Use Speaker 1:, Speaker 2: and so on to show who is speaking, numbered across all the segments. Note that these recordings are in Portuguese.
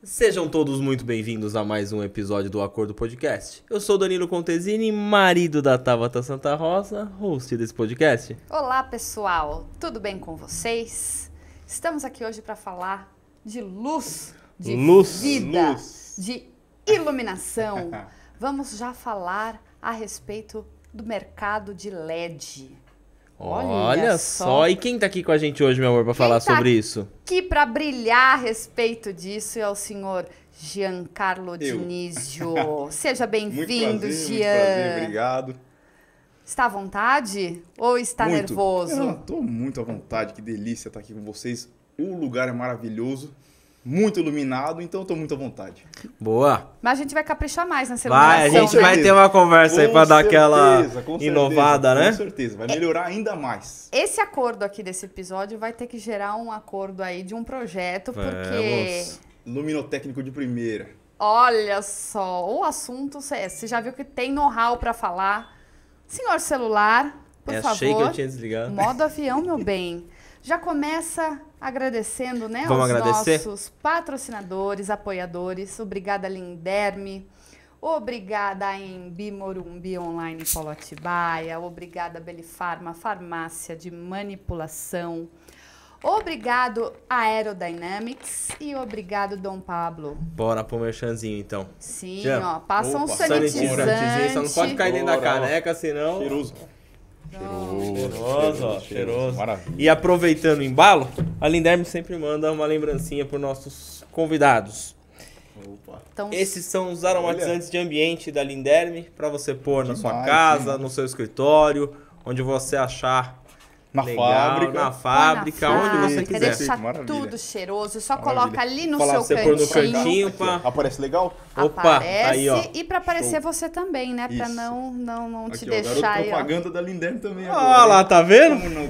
Speaker 1: Sejam todos muito bem-vindos a mais um episódio do Acordo Podcast. Eu sou Danilo Contesini, marido da Tabata Santa Rosa, host desse podcast.
Speaker 2: Olá, pessoal. Tudo bem com vocês? Estamos aqui hoje para falar de luz, de vida, de iluminação. Vamos já falar a respeito do mercado de LED.
Speaker 1: Olha só, e quem tá aqui com a gente hoje, meu amor, para falar sobre isso?
Speaker 2: Aqui para brilhar a respeito disso é o senhor Giancarlo Dionísio. Seja bem-vindo, Gian.
Speaker 3: Muito prazer, obrigado.
Speaker 2: Está à vontade ou está nervoso?
Speaker 3: Eu estou muito à vontade, que delícia estar aqui com vocês. O lugar é maravilhoso, muito iluminado, então eu estou muito à vontade.
Speaker 1: Boa.
Speaker 2: Mas a gente vai caprichar mais nessa iluminação.
Speaker 1: Vai, a gente vai ter uma conversa aí para dar aquela inovada, né?
Speaker 3: Com certeza, vai melhorar ainda mais.
Speaker 2: Esse acordo aqui desse episódio vai ter que gerar um acordo aí de um projeto, porque...
Speaker 3: Luminotécnico de primeira.
Speaker 2: Olha só, o assunto, você já viu que tem know-how para falar. Senhor celular, por favor.
Speaker 1: Achei que eu tinha desligado.
Speaker 2: Modo avião, meu bem. Já começa agradecendo, né,
Speaker 1: Vamos
Speaker 2: aos
Speaker 1: agradecer?
Speaker 2: nossos patrocinadores, apoiadores. Obrigada, Linderme. Obrigada a Embi Morumbi Online Polo Atibaia. Obrigada, Belifarma, farmácia de manipulação. Obrigado, Aerodynamics. E obrigado, Dom Pablo.
Speaker 1: Bora pro merchanzinho, então.
Speaker 2: Sim,
Speaker 1: Já.
Speaker 2: ó, passa um
Speaker 1: Sanitizante.
Speaker 2: sanitizante.
Speaker 1: Só não pode cair dentro da caneca, senão...
Speaker 3: Cheiroso.
Speaker 1: Cheiroso, ó, cheiroso.
Speaker 3: Maravilha.
Speaker 1: E aproveitando o embalo, a Linderme sempre manda uma lembrancinha para nossos convidados.
Speaker 3: Opa.
Speaker 2: Então,
Speaker 1: Esses são os aromatizantes de ambiente da Linderme, para você pôr na sua
Speaker 3: Demais,
Speaker 1: casa,
Speaker 3: demais.
Speaker 1: no seu escritório, onde você achar
Speaker 3: Na
Speaker 1: legal,
Speaker 3: fábrica.
Speaker 1: na fábrica, onde você
Speaker 2: fábrica,
Speaker 1: quiser.
Speaker 2: deixa
Speaker 3: Maravilha.
Speaker 2: tudo cheiroso. Só
Speaker 3: Maravilha.
Speaker 2: coloca ali no
Speaker 3: Falar
Speaker 2: seu
Speaker 1: Você pôr no
Speaker 2: cantinho.
Speaker 1: cantinho pra...
Speaker 3: Aparece legal?
Speaker 1: Opa,
Speaker 2: Aparece,
Speaker 1: aí ó.
Speaker 2: e para aparecer você também, né? Para
Speaker 3: Isso.
Speaker 2: não te
Speaker 3: Aqui, ó,
Speaker 2: deixar
Speaker 3: garoto
Speaker 2: aí, ó.
Speaker 3: propaganda da Linderme também.
Speaker 1: Olha lá, tá vendo?
Speaker 3: Como não?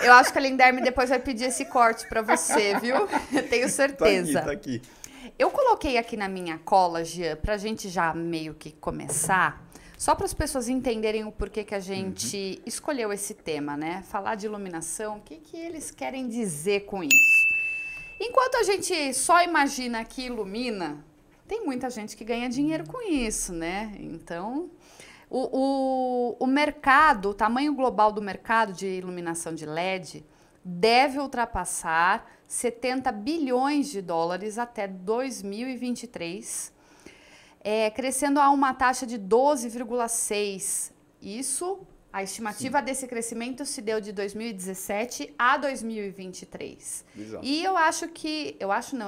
Speaker 2: Eu acho que a Linderme depois vai pedir esse corte para você, viu? Eu tenho certeza.
Speaker 3: Tá aqui.
Speaker 2: Eu coloquei aqui na minha cola, Gia, pra gente já meio que começar, só para as pessoas entenderem o porquê que a gente escolheu esse tema, né? Falar de iluminação, o que eles querem dizer com isso. Enquanto a gente só imagina que ilumina, tem muita gente que ganha dinheiro com isso, né? Então, o mercado, o tamanho global do mercado de iluminação de LED deve ultrapassar 70 bilhões de dólares até 2023, crescendo a uma taxa de 12,6%. Isso, a estimativa desse crescimento se deu de 2017 a 2023.
Speaker 3: Exato.
Speaker 2: E eu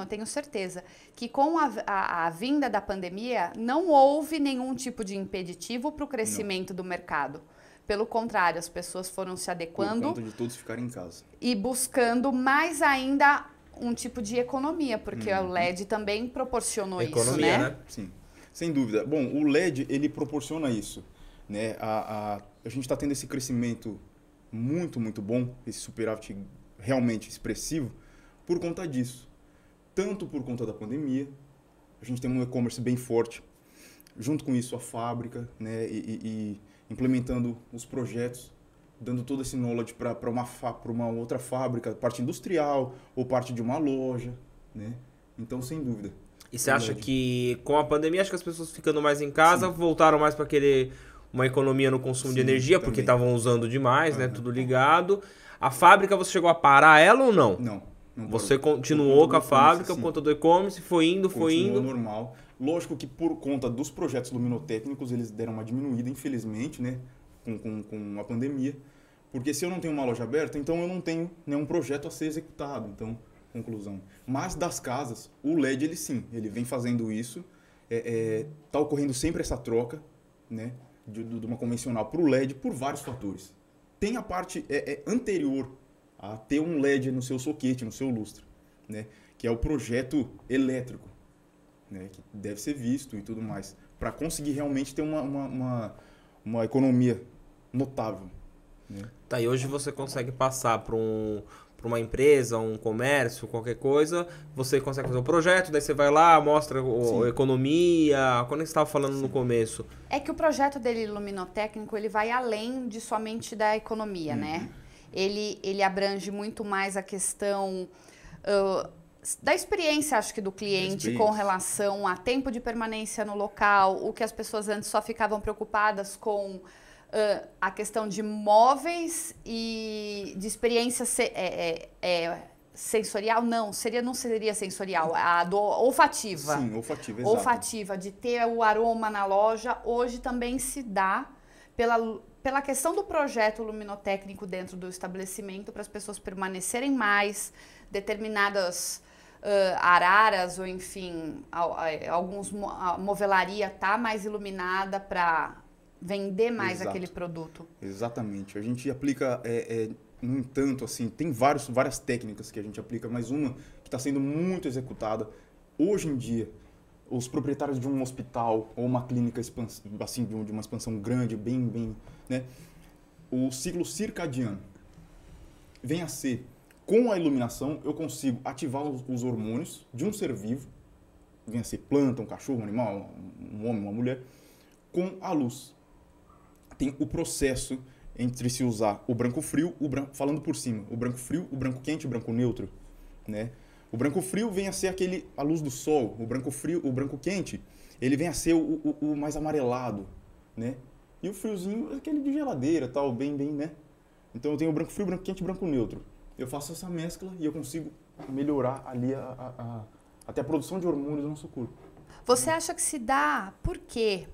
Speaker 2: tenho certeza, que com a vinda da pandemia, não houve nenhum tipo de impeditivo para o crescimento do mercado. Pelo contrário, as pessoas foram se adequando
Speaker 3: Por conta de todos ficarem em casa.
Speaker 2: e buscando mais ainda um tipo de economia, porque o LED também proporcionou
Speaker 1: Economia,
Speaker 2: isso,
Speaker 1: né?
Speaker 3: Sim, sem dúvida. Bom, o LED, ele proporciona isso, né? A gente está tendo esse crescimento muito, muito bom, esse superávit realmente expressivo, por conta disso. Tanto por conta da pandemia, a gente tem um e-commerce bem forte, junto com isso a fábrica, né? E implementando os projetos, dando todo esse knowledge para uma outra fábrica, parte industrial ou parte de uma loja, né? Então, sem dúvida.
Speaker 1: E você acha que com a pandemia, acho que as pessoas ficando mais em casa, voltaram mais para querer uma economia no consumo de energia, porque estavam usando demais, né? Tudo ligado. A fábrica, você chegou a parar ela ou não?
Speaker 3: Não.
Speaker 1: Você
Speaker 3: parou.
Speaker 1: continuou com a fábrica
Speaker 3: sim.
Speaker 1: por conta do e-commerce, foi indo.
Speaker 3: Continuou normal. Lógico que por conta dos projetos luminotécnicos, eles deram uma diminuída, infelizmente, né? Com a pandemia. Porque se eu não tenho uma loja aberta, então eu não tenho nenhum projeto a ser executado. Então, conclusão. Mas das casas, o LED, ele sim, ele vem fazendo isso. Tá ocorrendo sempre essa troca, né? De uma convencional para o LED por vários fatores. Tem a parte anterior a ter um LED no seu soquete, no seu lustre, né? Que é o projeto elétrico, né? Que deve ser visto e tudo mais, para conseguir realmente ter uma economia notável, né?
Speaker 1: Tá, e hoje você consegue passar para uma empresa, um comércio, qualquer coisa, você consegue fazer o projeto, daí você vai lá, mostra a economia, quando você estava falando no começo.
Speaker 2: É que o projeto dele luminotécnico, ele vai além de somente da economia, né? Ele abrange muito mais a questão da experiência, acho que, do cliente com relação a tempo de permanência no local, o que as pessoas antes só ficavam preocupadas com a questão de móveis e de experiência sensorial, não seria sensorial, a do olfativa.
Speaker 3: Sim, olfativa, exato.
Speaker 2: Olfativa, de ter o aroma na loja, hoje também se dá pela questão do projeto luminotécnico dentro do estabelecimento, para as pessoas permanecerem mais, determinadas araras ou enfim, a movelaria tá mais iluminada para vender mais aquele produto.
Speaker 3: Exatamente. A gente aplica, no entanto, assim, tem várias técnicas que a gente aplica, mas uma que está sendo muito executada. Hoje em dia, os proprietários de um hospital ou uma clínica assim, de uma expansão grande, bem, né? O ciclo circadiano vem a ser, com a iluminação, eu consigo ativar os hormônios de um ser vivo, vem a ser planta, um cachorro, um animal, um homem, uma mulher, com a luz. Tem o processo entre se usar o branco frio, falando por cima, o branco frio, o branco quente e o branco neutro, né? O branco frio vem a ser a luz do sol, o branco frio, o branco quente, ele vem a ser o mais amarelado, né? E o friozinho é aquele de geladeira, tal, bem, né? Então eu tenho o branco frio, o branco quente e o branco neutro. Eu faço essa mescla e eu consigo melhorar ali até a produção de hormônios do nosso corpo.
Speaker 2: Você acha que se dá, por quê?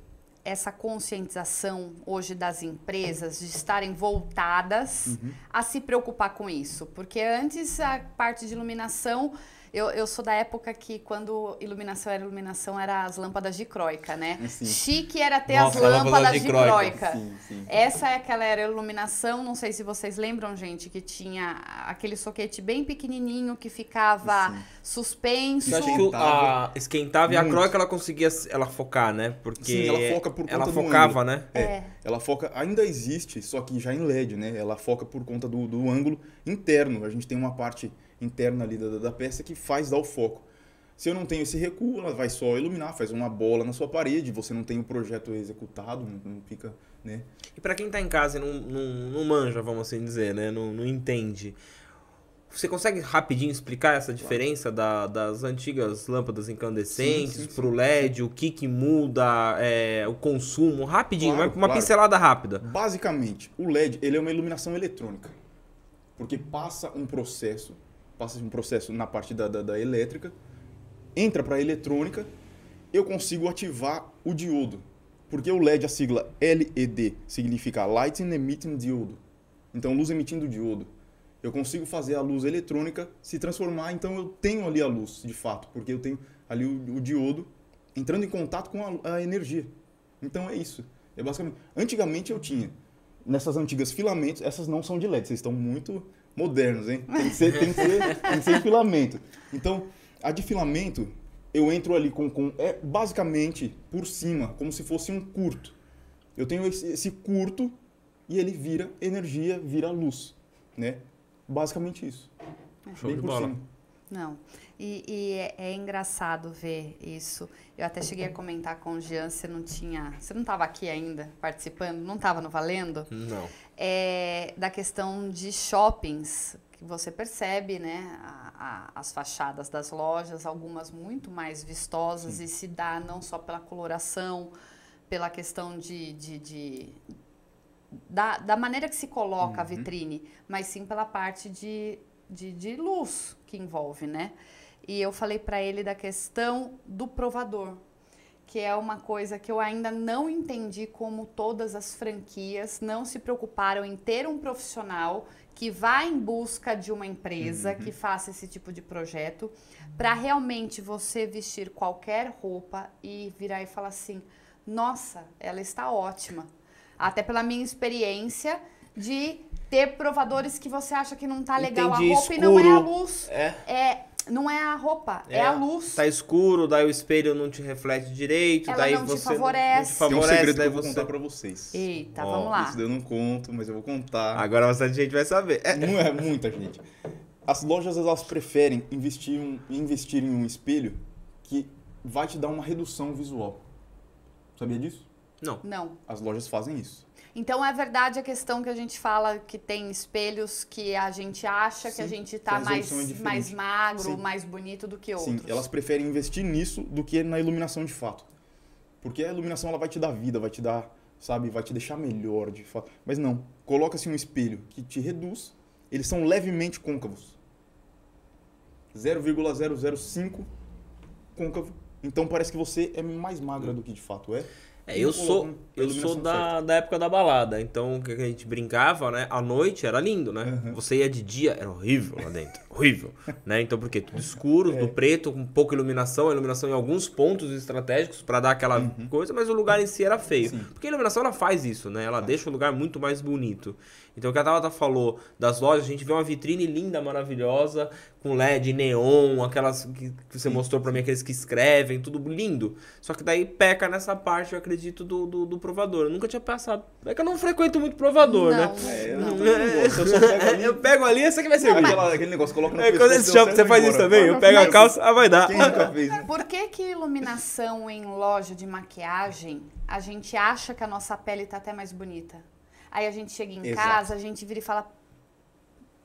Speaker 2: Essa conscientização hoje das empresas de estarem voltadas a se preocupar com isso? Porque antes a parte de iluminação, eu sou da época que quando iluminação era as lâmpadas de croica, né?
Speaker 3: Sim.
Speaker 2: Chique era ter
Speaker 1: Nossa,
Speaker 2: as lâmpadas de croica.
Speaker 3: Sim.
Speaker 2: Essa é aquela era iluminação, não sei se vocês lembram, gente, que tinha aquele soquete bem pequenininho que ficava suspenso.
Speaker 1: Eu acho que esquentava e a croica ela conseguia focar, né? Porque
Speaker 3: sim, ela foca por conta
Speaker 1: ela
Speaker 3: do
Speaker 1: focava,
Speaker 3: ângulo.
Speaker 1: né?
Speaker 3: Ela foca, ainda existe, só que já em LED, né? Ela foca por conta do ângulo interno. A gente tem uma parte interna ali da peça que dar o foco. Se eu não tenho esse recuo, ela vai só iluminar, faz uma bola na sua parede, você não tem o projeto executado, não fica, né?
Speaker 1: E para quem tá em casa e não manja, vamos assim dizer, né? Não entende. Você consegue rapidinho explicar essa diferença das antigas lâmpadas incandescentes pro LED, o que muda, o consumo, rapidinho, uma pincelada rápida.
Speaker 3: Basicamente, o LED ele é uma iluminação eletrônica, porque passa um processo na parte da elétrica, entra para a eletrônica, eu consigo ativar o diodo. Porque o LED, a sigla LED, significa Lighting Emitting Diode. Então, luz emitindo diodo. Eu consigo fazer a luz eletrônica se transformar, então eu tenho ali a luz, de fato, porque eu tenho ali o diodo entrando em contato com a energia. Então, é isso. É basicamente. Antigamente eu tinha, nessas antigas filamentos, essas não são de LED, vocês estão muito modernos, hein? Tem que ser filamento. Então, a de filamento, eu entro ali basicamente por cima, como se fosse um curto. Eu tenho esse curto e ele vira energia, vira luz, né? Basicamente isso.
Speaker 1: Show
Speaker 3: bem
Speaker 1: de
Speaker 3: por
Speaker 1: bola.
Speaker 3: cima.
Speaker 2: Não, é engraçado ver isso. Eu até cheguei a comentar com o Jean, você não estava aqui ainda participando, não estava no Valendo?
Speaker 1: Não.
Speaker 2: Da questão de shoppings, que você percebe, né, as fachadas das lojas, algumas muito mais vistosas. Sim. E se dá não só pela coloração, pela questão da maneira que se coloca a vitrine, mas sim pela parte de luz que envolve, né? E eu falei para ele da questão do provador, que é uma coisa que eu ainda não entendi, como todas as franquias não se preocuparam em ter um profissional que vá em busca de uma empresa que faça esse tipo de projeto, para realmente você vestir qualquer roupa e virar e falar assim, nossa, ela está ótima. Até pela minha experiência de ter provadores que você acha que não tá legal a roupa, escuro, e não é a luz. Não é a roupa, é a luz.
Speaker 1: Tá escuro, daí o espelho não te reflete direito,
Speaker 2: ela
Speaker 1: daí
Speaker 2: não
Speaker 1: você
Speaker 2: te favorece.
Speaker 3: Não te favorece. Tem um segredo que eu vou contar pra vocês.
Speaker 2: Eita, vamos lá.
Speaker 3: Isso eu não conto, mas eu vou contar.
Speaker 1: Agora bastante gente vai saber.
Speaker 3: Não é muita gente. As lojas, elas preferem investir em um espelho que vai te dar uma redução visual. Sabia disso?
Speaker 2: Não.
Speaker 3: As lojas fazem isso.
Speaker 2: Então é verdade a questão que a gente fala que tem espelhos que a gente acha que a gente tá mais magro, mais bonito do que outros.
Speaker 3: Sim, elas preferem investir nisso do que na iluminação de fato. Porque a iluminação ela vai te dar vida, vai te dar, sabe, vai te deixar melhor de fato. Mas não, coloca-se um espelho que te reduz, eles são levemente côncavos. 0,005 côncavo. Então parece que você é mais magra do que de fato é.
Speaker 1: Eu sou da época da balada, então o que a gente brincava, né? À noite era lindo, né? Você ia de dia, era horrível lá dentro, horrível, né? Então por quê? Tudo escuro, do preto, com pouca iluminação, a iluminação em alguns pontos estratégicos para dar aquela coisa, mas o lugar em si era feio. Sim. Porque a iluminação ela faz isso, né? Ela deixa o lugar muito mais bonito. Então o que a Tabata falou das lojas, a gente vê uma vitrine linda, maravilhosa, com LED, neon, aquelas que você mostrou pra mim, aqueles que escrevem, tudo lindo. Só que daí peca nessa parte, eu acredito, do provador. Eu nunca tinha passado. É que eu não frequento muito provador, né?
Speaker 3: Eu só pego ali.
Speaker 1: Eu pego ali, essa que vai ser
Speaker 3: aquele negócio, coloca no pescoço.
Speaker 1: Quando eles chamam, você faz isso também? Eu pego a calça, vai dar.
Speaker 3: Quem nunca fez, né?
Speaker 2: Por que iluminação em loja de maquiagem, a gente acha que a nossa pele tá até mais bonita? Aí a gente chega em casa, a gente vira e fala,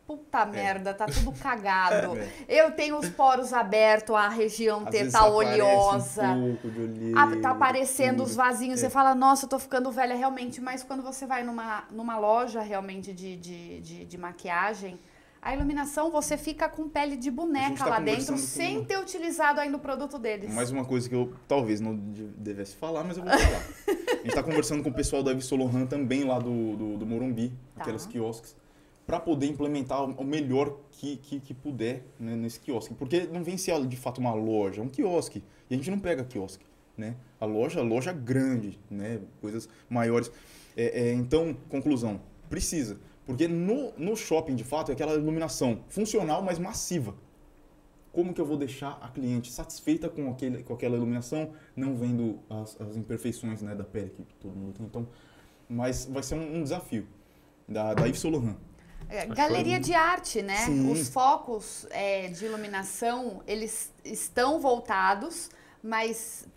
Speaker 2: puta merda, tá tudo cagado. Eu tenho os poros abertos, a região tá oleosa. Tá aparecendo os vasinhos. Você fala, nossa, eu tô ficando velha realmente. Mas quando você vai numa loja realmente de maquiagem, a iluminação, você fica com pele de boneca lá dentro, sem ter utilizado ainda o produto deles.
Speaker 3: Mais uma coisa que eu talvez não devesse falar, mas eu vou falar. A gente tá conversando com o pessoal da Yves Saint Laurent também lá do Morumbi, aquelas quiosques, para poder implementar o melhor que puder, né, nesse quiosque. Porque não vem ser de fato uma loja, é um quiosque. E a gente não pega quiosque, né? A loja grande, né? Coisas maiores. Então, conclusão, precisa. Porque no shopping, de fato, é aquela iluminação funcional, mas massiva. Como que eu vou deixar a cliente satisfeita com aquela iluminação, não vendo as imperfeições, né, da pele que todo mundo tem? Então, mas vai ser um desafio da Yves Saint Laurent.
Speaker 2: Galeria de arte, né?
Speaker 3: Sim.
Speaker 2: Os focos de iluminação, eles estão voltados, mas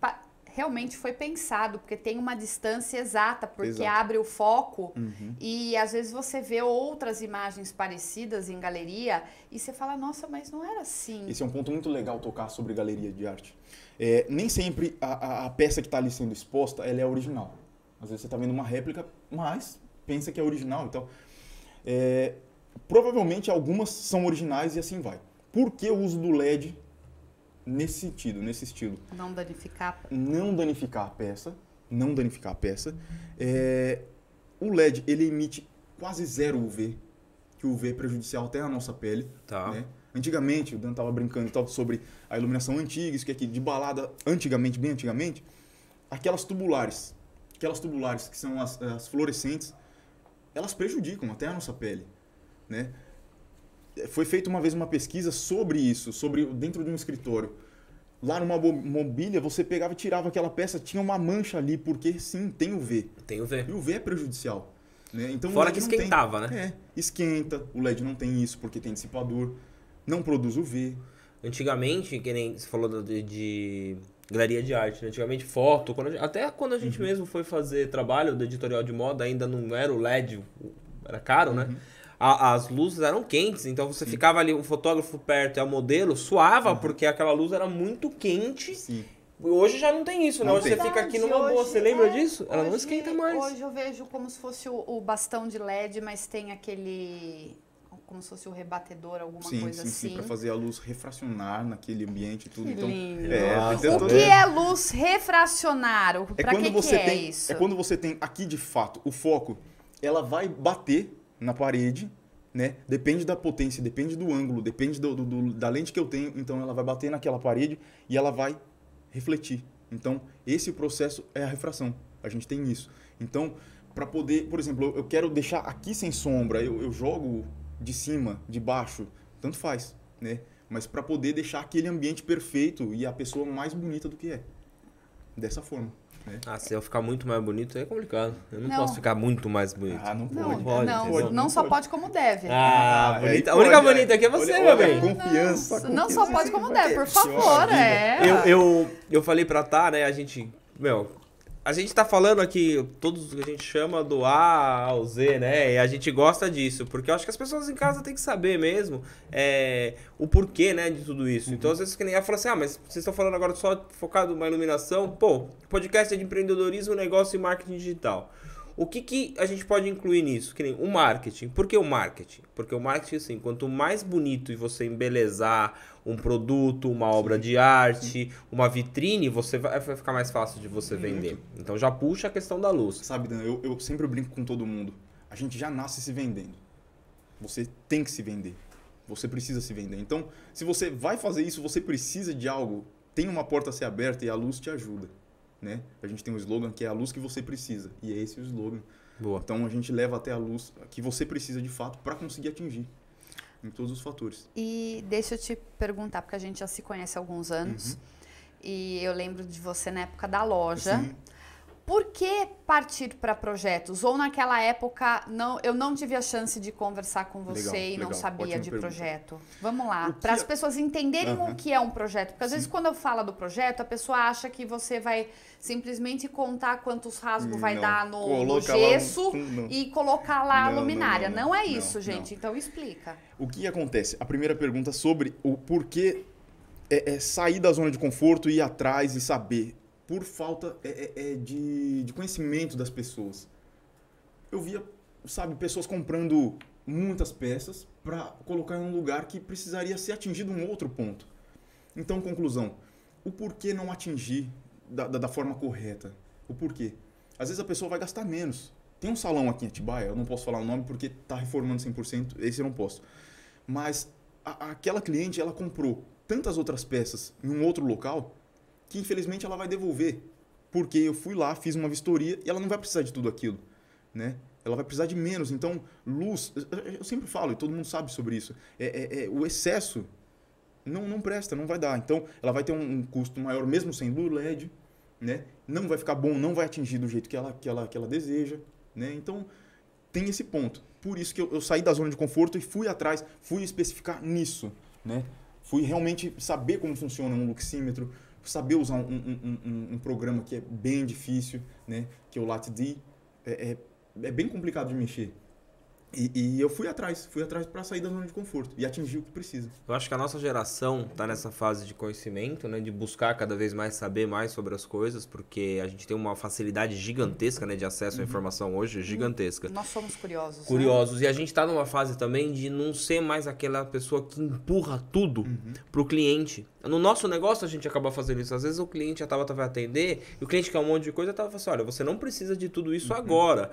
Speaker 2: realmente foi pensado, porque tem uma distância exata, porque abre o foco e às vezes você vê outras imagens parecidas em galeria e você fala, nossa, mas não era assim.
Speaker 3: Esse é um ponto muito legal tocar sobre galeria de arte. Nem sempre a peça que está ali sendo exposta, ela é original. Às vezes você está vendo uma réplica, mas pensa que é original. Então, provavelmente algumas são originais e assim vai. Por que o uso do LED nesse sentido, nesse estilo?
Speaker 2: Não danificar.
Speaker 3: Não danificar a peça. Não danificar a peça. O LED, ele emite quase zero UV, que o UV é prejudicial até a nossa pele.
Speaker 1: Tá.
Speaker 3: Né? Antigamente, o Dan estava brincando e tal sobre a iluminação antiga, isso que aqui de balada, antigamente, bem antigamente, aquelas tubulares que são as fluorescentes, elas prejudicam até a nossa pele, né? Foi feita uma vez uma pesquisa sobre isso, dentro de um escritório. Lá numa mobília, você pegava e tirava aquela peça, tinha uma mancha ali, porque sim, tem UV.
Speaker 1: Tem UV.
Speaker 3: E o UV é prejudicial. Né? Então,
Speaker 1: fora que esquentava, né?
Speaker 3: Esquenta. O LED não tem isso, porque tem dissipador. Não produz UV.
Speaker 1: Antigamente, que nem você falou de galeria de arte, né? Antigamente foto, até quando a gente mesmo foi fazer trabalho do editorial de moda, ainda não era o LED, era caro, né? As luzes eram quentes, então você ficava ali, o fotógrafo perto e a modelo suava, porque aquela luz era muito quente.
Speaker 3: Sim.
Speaker 1: Hoje já não tem isso, né? Hoje você fica aqui numa boa, você lembra disso? Ela não esquenta mais.
Speaker 2: Hoje eu vejo como se fosse o bastão de LED, mas tem aquele... como se fosse o rebatedor, alguma coisa assim.
Speaker 3: Sim, para fazer a luz refracionar naquele ambiente e tudo.
Speaker 2: Que
Speaker 3: então,
Speaker 2: lindo.
Speaker 3: O
Speaker 2: que é luz refracionar? Para que é isso?
Speaker 3: É quando você tem aqui, de fato, o foco, ela vai bater na parede, né? Depende da potência, depende do ângulo, depende da lente que eu tenho. Então, ela vai bater naquela parede e ela vai refletir. Então, esse processo é a refração. A gente tem isso. Então, para poder, por exemplo, eu quero deixar aqui sem sombra, eu jogo de cima, de baixo, tanto faz, né? Mas para poder deixar aquele ambiente perfeito e a pessoa mais bonita do que é. dessa forma. Né?
Speaker 1: Se eu ficar muito mais bonito, é complicado. Eu não
Speaker 2: Não.
Speaker 1: posso ficar muito mais bonito.
Speaker 3: Não
Speaker 2: Não,
Speaker 3: pode.
Speaker 2: não só pode como deve.
Speaker 1: Bonita. A
Speaker 3: Aí
Speaker 1: única
Speaker 3: pode,
Speaker 1: bonita aqui é você,
Speaker 3: olha,
Speaker 1: meu
Speaker 3: olha,
Speaker 1: bem.
Speaker 3: Confiança.
Speaker 2: Não só pode como deve, por
Speaker 3: Senhora
Speaker 2: favor.
Speaker 3: vida.
Speaker 1: Eu falei pra né, a gente tá falando aqui, todos que a gente chama do A ao Z, né? E a gente gosta disso, porque eu acho que as pessoas em casa têm que saber mesmo o porquê, né, de tudo isso. Então, às vezes, que nem ela fala assim, mas vocês estão falando agora só focado numa iluminação. Pô, podcast é de empreendedorismo, negócio e marketing digital. O que a gente pode incluir nisso? Que nem o marketing. Por que o marketing? Porque o marketing, assim, quanto mais bonito e você embelezar um produto, uma obra de arte, uma vitrine, vai ficar mais fácil de você vender. Então já puxa a questão da luz.
Speaker 3: Sabe, Dan, eu sempre brinco com todo mundo. A gente já nasce se vendendo. Você tem que se vender. Você precisa se vender. Então, se você vai fazer isso, você precisa de algo. Tem uma porta a ser aberta e a luz te ajuda. Né? A gente tem um slogan que é a luz que você precisa. E é esse o slogan.
Speaker 1: Boa.
Speaker 3: Então a gente leva até a luz que você precisa de fato para conseguir atingir em todos os fatores.
Speaker 2: E deixa eu te perguntar, porque a gente já se conhece há alguns anos. E eu lembro de você na época da loja.
Speaker 3: Sim.
Speaker 2: Por que partir para projetos? Ou naquela época eu não tive a chance de conversar com você e não sabia
Speaker 3: Ótima
Speaker 2: de
Speaker 3: pergunta.
Speaker 2: projeto? Vamos lá, para as pessoas entenderem o que é um projeto. Porque às vezes quando eu falo do projeto, a pessoa acha que você vai simplesmente contar quantos rasgos vai dar no gesso e colocar lá a luminária. Não é isso, gente. Então explica.
Speaker 3: O que acontece? A primeira pergunta sobre o porquê é sair da zona de conforto, ir atrás e saber. Por falta de conhecimento das pessoas. Eu via, sabe, pessoas comprando muitas peças para colocar em um lugar que precisaria ser atingido um outro ponto. Então, conclusão, o porquê não atingir da forma correta? O porquê? Às vezes a pessoa vai gastar menos. Tem um salão aqui em Atibaia, eu não posso falar o nome porque está reformando 100%, esse eu não posso. Mas aquela cliente, ela comprou tantas outras peças em um outro local que infelizmente ela vai devolver, porque eu fui lá, fiz uma vistoria e ela não vai precisar de tudo aquilo, né? Ela vai precisar de menos. Então, luz, eu sempre falo, e todo mundo sabe sobre isso, o excesso não presta, não vai dar. Então, ela vai ter um custo maior mesmo sem luz LED, né? Não vai ficar bom, não vai atingir do jeito que ela deseja, né? Então, tem esse ponto. Por isso que eu saí da zona de conforto e fui atrás, fui especificar nisso, né? Fui realmente saber como funciona um luxímetro, saber usar um programa que é bem difícil, né? Que é o LATD. É bem complicado de mexer. E eu fui atrás para sair da zona de conforto e atingir o que precisa.
Speaker 1: Eu acho que a nossa geração está nessa fase de conhecimento, né, de buscar cada vez mais saber mais sobre as coisas, porque a gente tem uma facilidade gigantesca, né, de acesso à informação hoje, gigantesca.
Speaker 2: Nós somos curiosos.
Speaker 1: Curiosos.
Speaker 2: Né?
Speaker 1: E a gente está numa fase também de não ser mais aquela pessoa que empurra tudo pro cliente. No nosso negócio a gente acaba fazendo isso. Às vezes o cliente já vai atender e o cliente quer um monte de coisa e falando assim, olha, você não precisa de tudo isso agora.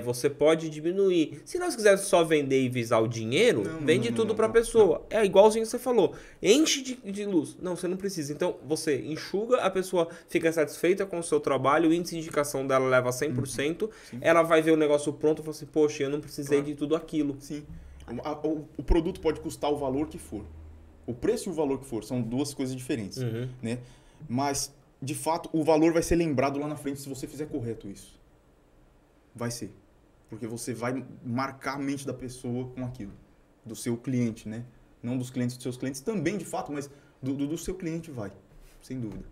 Speaker 1: Você pode diminuir. Se nós quisermos só vender e visar o dinheiro, vende tudo para a pessoa. É igualzinho que você falou. Enche de luz. Não, você não precisa. Então você enxuga, a pessoa fica satisfeita com o seu trabalho, o índice de indicação dela leva 100%. Ela vai ver o negócio pronto e fala assim, poxa, eu não precisei de tudo aquilo.
Speaker 3: Sim. O produto pode custar o valor que for. O preço e o valor que for são duas coisas diferentes, né? Mas, de fato, o valor vai ser lembrado lá na frente se você fizer correto isso. Vai ser. Porque você vai marcar a mente da pessoa com aquilo. Do seu cliente, né? Não dos clientes dos seus clientes também, de fato, mas do seu cliente vai. Sem dúvida.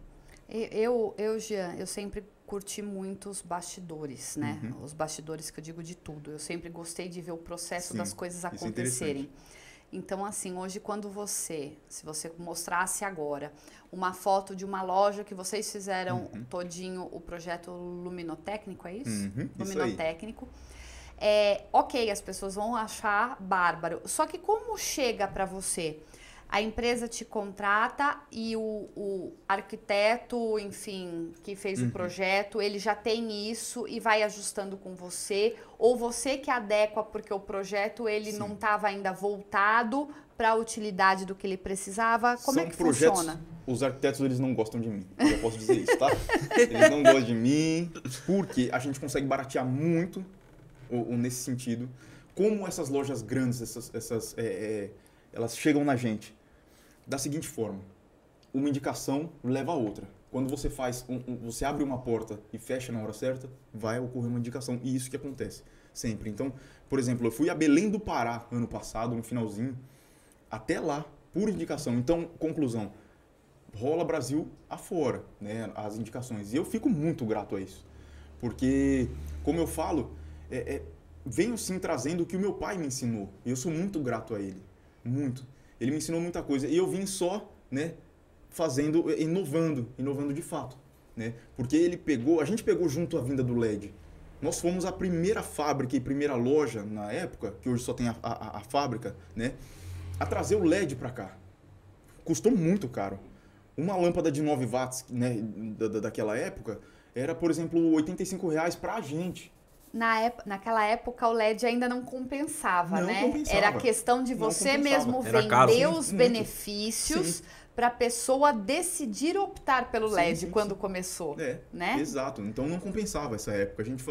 Speaker 2: Jean, eu sempre curti muito os bastidores, né? Os bastidores que eu digo de tudo. Eu sempre gostei de ver o processo das coisas acontecerem. Então, assim, hoje se você mostrasse agora uma foto de uma loja que vocês fizeram todinho o projeto luminotécnico, é isso? Luminotécnico. Ok, as pessoas vão achar bárbaro. Só que como chega para você? A empresa te contrata e o arquiteto, enfim, que fez o projeto, ele já tem isso e vai ajustando com você? Ou você que adequa porque o projeto ele não estava ainda voltado para a utilidade do que ele precisava? Como é que funciona?
Speaker 3: Os arquitetos, eles não gostam de mim. Eu já posso dizer isso, tá? Eles não gostam de mim porque a gente consegue baratear muito nesse sentido. Como essas lojas grandes, elas chegam na gente da seguinte forma: uma indicação leva a outra. quando você você abre uma porta e fecha na hora certa, vai ocorrer uma indicação. E isso que acontece sempre. Então, por exemplo, eu fui a Belém do Pará ano passado, no finalzinho, até lá, por indicação. Então, conclusão, rola Brasil afora, né, as indicações. E eu fico muito grato a isso. Porque, como eu falo, venho sim trazendo o que o meu pai me ensinou. E eu sou muito grato a ele. Muito. Ele me ensinou muita coisa. E eu vim só, né, inovando de fato. Né? Porque a gente pegou junto a vinda do LED. Nós fomos a primeira fábrica e primeira loja na época, que hoje só tem a fábrica, né, a trazer o LED para cá. Custou muito caro. Uma lâmpada de 9 watts, né, daquela época era, por exemplo, R$85 para a gente.
Speaker 2: Naquela época o LED ainda não compensava,
Speaker 3: Não
Speaker 2: né?
Speaker 3: compensava.
Speaker 2: Era questão de você mesmo vender os benefícios para a pessoa decidir optar pelo LED quando começou, né?
Speaker 3: Exato. Então não compensava essa época. A gente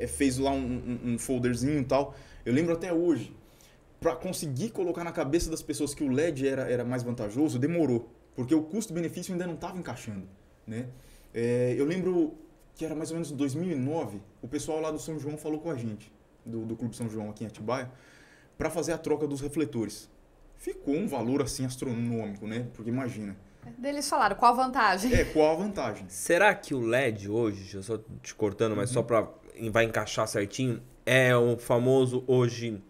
Speaker 3: fez lá um folderzinho e tal. Eu lembro até hoje. Para conseguir colocar na cabeça das pessoas que o LED era mais vantajoso, demorou. Porque o custo-benefício ainda não estava encaixando, né? Eu lembro que era mais ou menos em 2009, o pessoal lá do São João falou com a gente, do Clube São João aqui em Atibaia, para fazer a troca dos refletores. Ficou um valor assim astronômico, né? Porque imagina.
Speaker 2: Eles falaram, qual a vantagem?
Speaker 3: Qual a vantagem?
Speaker 1: Será que o LED hoje, eu só te cortando, mas só para vai encaixar certinho, é o famoso hoje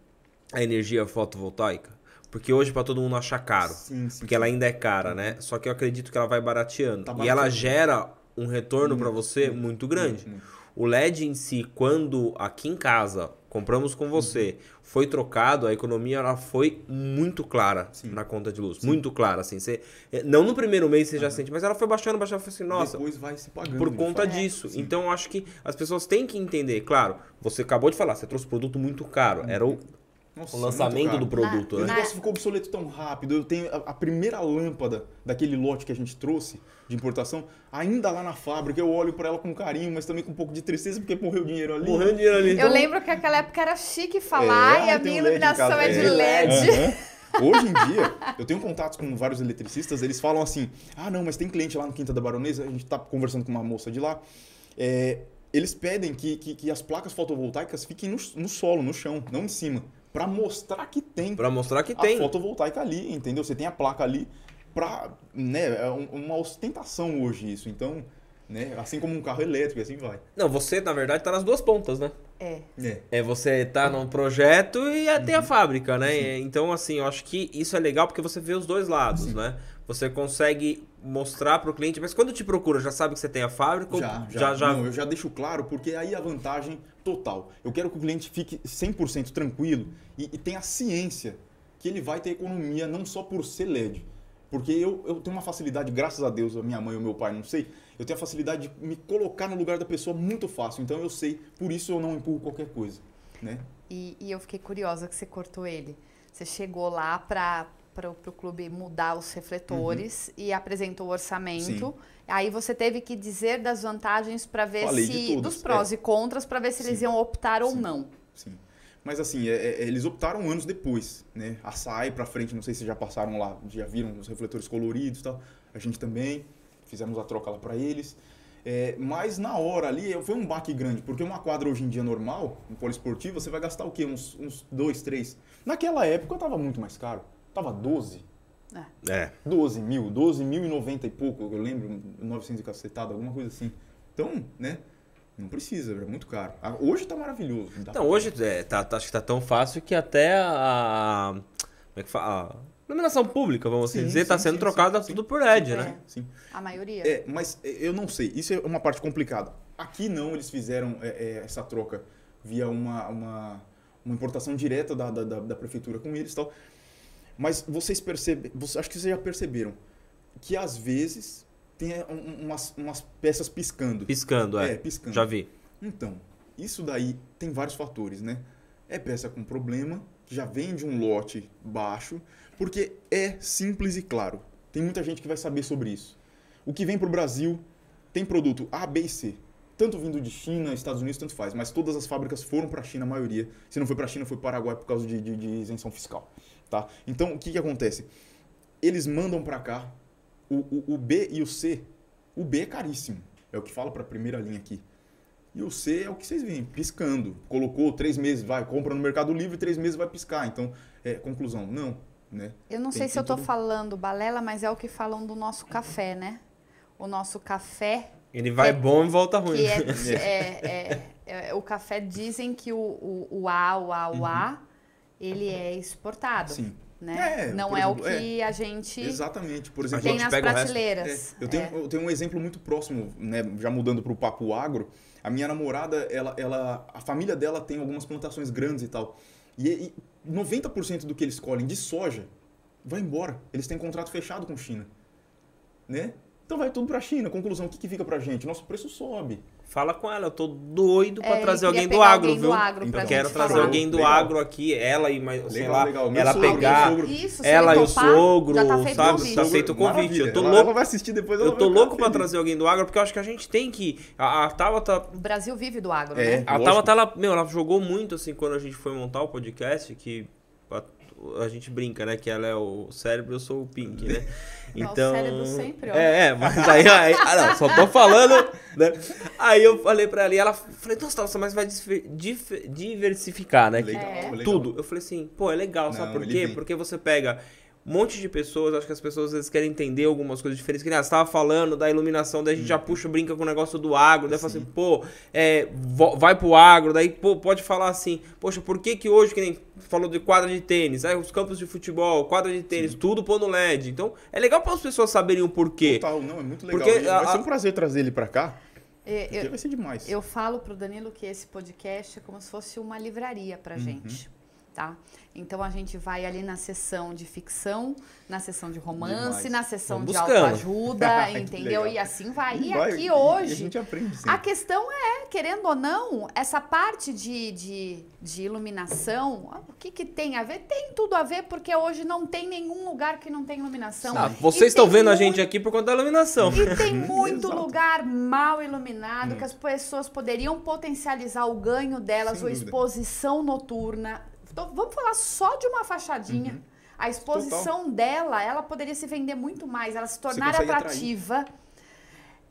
Speaker 1: a energia fotovoltaica? Porque hoje para todo mundo achar caro, porque ela ainda é cara, né? Só que eu acredito que ela vai barateando. E ela gera um retorno para você muito grande. O LED em si, quando aqui em casa compramos com você, foi trocado, a economia ela foi muito clara na conta de luz. Muito clara, assim. Não no primeiro mês você já sente, mas ela foi baixando, foi assim, nossa,
Speaker 3: depois vai se pagando
Speaker 1: por conta disso. Então eu acho que as pessoas têm que entender. Claro, você acabou de falar, você trouxe produto muito caro. Era o lançamento do produto,
Speaker 3: O
Speaker 1: né?
Speaker 3: negócio ficou obsoleto tão rápido. Eu tenho a primeira lâmpada daquele lote que a gente trouxe de importação, ainda lá na fábrica. Eu olho para ela com carinho, mas também com um pouco de tristeza, porque morreu dinheiro ali.
Speaker 1: Morreu dinheiro ali.
Speaker 2: Eu lembro que naquela época era chique falar e a minha iluminação é de LED.
Speaker 3: Hoje em dia, eu tenho contatos com vários eletricistas, eles falam assim, não, mas tem cliente lá no Quinta da Baronesa, a gente tá conversando com uma moça de lá, eles pedem que as placas fotovoltaicas fiquem no solo, no chão, não em cima. Para mostrar que tem. A fotovoltaica ali, entendeu? Você tem a placa ali né, uma ostentação hoje isso. Então, né, assim como um carro elétrico, assim vai.
Speaker 1: Não, você na verdade tá nas duas pontas, né? Você tá num projeto e tem a fábrica, né? Então, assim, eu acho que isso é legal porque você vê os dois lados, né? Você consegue mostrar para o cliente, mas quando te procura, já sabe que você tem a fábrica?
Speaker 3: Já. Não, eu já deixo claro, porque aí a vantagem total. Eu quero que o cliente fique 100% tranquilo e tenha ciência que ele vai ter economia não só por ser LED. Porque eu tenho uma facilidade, graças a Deus, a minha mãe ou meu pai, não sei, eu tenho a facilidade de me colocar no lugar da pessoa muito fácil. Então eu sei, por isso eu não empurro qualquer coisa, né?
Speaker 2: E eu fiquei curiosa que você cortou ele. Você chegou lá para o clube mudar os refletores e apresentou o orçamento. Aí você teve que dizer das vantagens para ver dos prós e contras, para ver se eles iam optar ou não.
Speaker 3: Sim. Mas assim, eles optaram anos depois, né? A SAI para frente, não sei se já passaram lá, já viram os refletores coloridos e tal. A gente também fizemos a troca lá para eles. Mas na hora ali foi um baque grande, porque uma quadra hoje em dia normal, um poliesportivo, você vai gastar o quê? Uns 2, 3. Naquela época estava muito mais caro. Tava 12. 12 mil, 12.090 e pouco, eu lembro, 900 e cacetada, alguma coisa assim. Então, né? Não precisa, é muito caro. Hoje tá maravilhoso.
Speaker 1: Então, hoje acho que tá tão fácil que até como é que fala? A iluminação pública, vamos dizer, tá sendo trocada tudo por LED, né?
Speaker 3: Sim.
Speaker 2: A maioria.
Speaker 3: Mas eu não sei, isso é uma parte complicada. Aqui não, eles fizeram essa troca via uma importação direta da prefeitura com eles e tal. Mas vocês acho que vocês já perceberam que às vezes tem umas peças piscando.
Speaker 1: Piscando. Já vi.
Speaker 3: Então, isso daí tem vários fatores, né? É peça com problema, já vem de um lote baixo, porque é simples e claro. Tem muita gente que vai saber sobre isso. O que vem para o Brasil tem produto A, B e C. Tanto vindo de China, Estados Unidos, tanto faz. Mas todas as fábricas foram para a China, a maioria. Se não foi para a China, foi para o Paraguai por causa de isenção fiscal. Tá? Então, o que acontece? Eles mandam para cá o B e o C. O B é caríssimo, é o que fala para a primeira linha aqui. E o C é o que vocês veem, piscando. Colocou 3 meses, compra no Mercado Livre, 3 meses vai piscar. Então, conclusão, não. Né?
Speaker 2: Eu não sei se eu tô falando balela, mas é o que falam do nosso café, né? O nosso café...
Speaker 1: Ele vai bom e volta ruim.
Speaker 2: O café, dizem que o A, ele é exportado.
Speaker 3: Sim.
Speaker 2: Né? Não é exemplo, o que a gente
Speaker 3: exatamente. Por exemplo,
Speaker 2: tem nas prateleiras.
Speaker 3: Eu tenho um exemplo muito próximo, né? Já mudando para o papo agro. A minha namorada, a família dela tem algumas plantações grandes e tal. E 90% do que eles colhem de soja vai embora. Eles têm contrato fechado com a China. Né? Então vai tudo para a China. Conclusão, o que fica para a gente? Nosso preço sobe.
Speaker 1: Fala com ela, eu tô doido pra trazer alguém do agro, viu?
Speaker 2: Eu
Speaker 1: quero trazer alguém do agro aqui, ela e mais, sei lá, ela
Speaker 3: sogro,
Speaker 1: pegar, ela e o sogro, sabe? Tá feito o convite. Eu tô louco.
Speaker 3: Ela vai assistir depois.
Speaker 1: Eu tô louco pra trazer alguém do agro, porque eu acho que a gente tem que... A Tabata...
Speaker 2: O Brasil vive do agro, né?
Speaker 1: A Tabata, ela jogou muito, assim, quando a gente foi montar o podcast, que... A gente brinca, né? Que ela é o cérebro, eu sou o Pink, né? Então...
Speaker 2: O cérebro sempre, ó.
Speaker 1: Mas aí não, só tô falando, né? Aí eu falei pra ela, e ela falei, nossa, mas vai diversificar, né?
Speaker 3: Legal.
Speaker 1: Tudo. Eu falei assim, pô, é legal, sabe por quê? Porque você pega um monte de pessoas, acho que as pessoas às vezes querem entender algumas coisas diferentes, que nem você tava falando da iluminação, daí a gente já brinca com o negócio do agro, daí fala assim, pô, vai pro agro, daí pô, pode falar assim, poxa, por que hoje, que nem falou de quadra de tênis, os campos de futebol, quadra de tênis, tudo pôr no LED, então é legal para as pessoas saberem o porquê.
Speaker 3: Total, não, é muito legal. Porque, vai ser um prazer trazer ele para cá. Vai ser demais.
Speaker 2: Eu falo pro Danilo que esse podcast é como se fosse uma livraria pra gente. Tá? Então a gente vai ali na sessão de ficção, na sessão de romance, na sessão de autoajuda, entendeu? E assim vai. E aqui hoje,
Speaker 3: a gente aprende, sim.
Speaker 2: A questão é, querendo ou não, essa parte de iluminação, o que tem a ver? Tem tudo a ver, porque hoje não tem nenhum lugar que não tem iluminação.
Speaker 1: Vocês estão vendo a gente aqui por conta da iluminação.
Speaker 2: E tem muito lugar mal iluminado que as pessoas poderiam potencializar o ganho delas, ou exposição noturna. Então, vamos falar só de uma fachadinha. A exposição dela, ela poderia se vender muito mais, ela se tornar atrativa.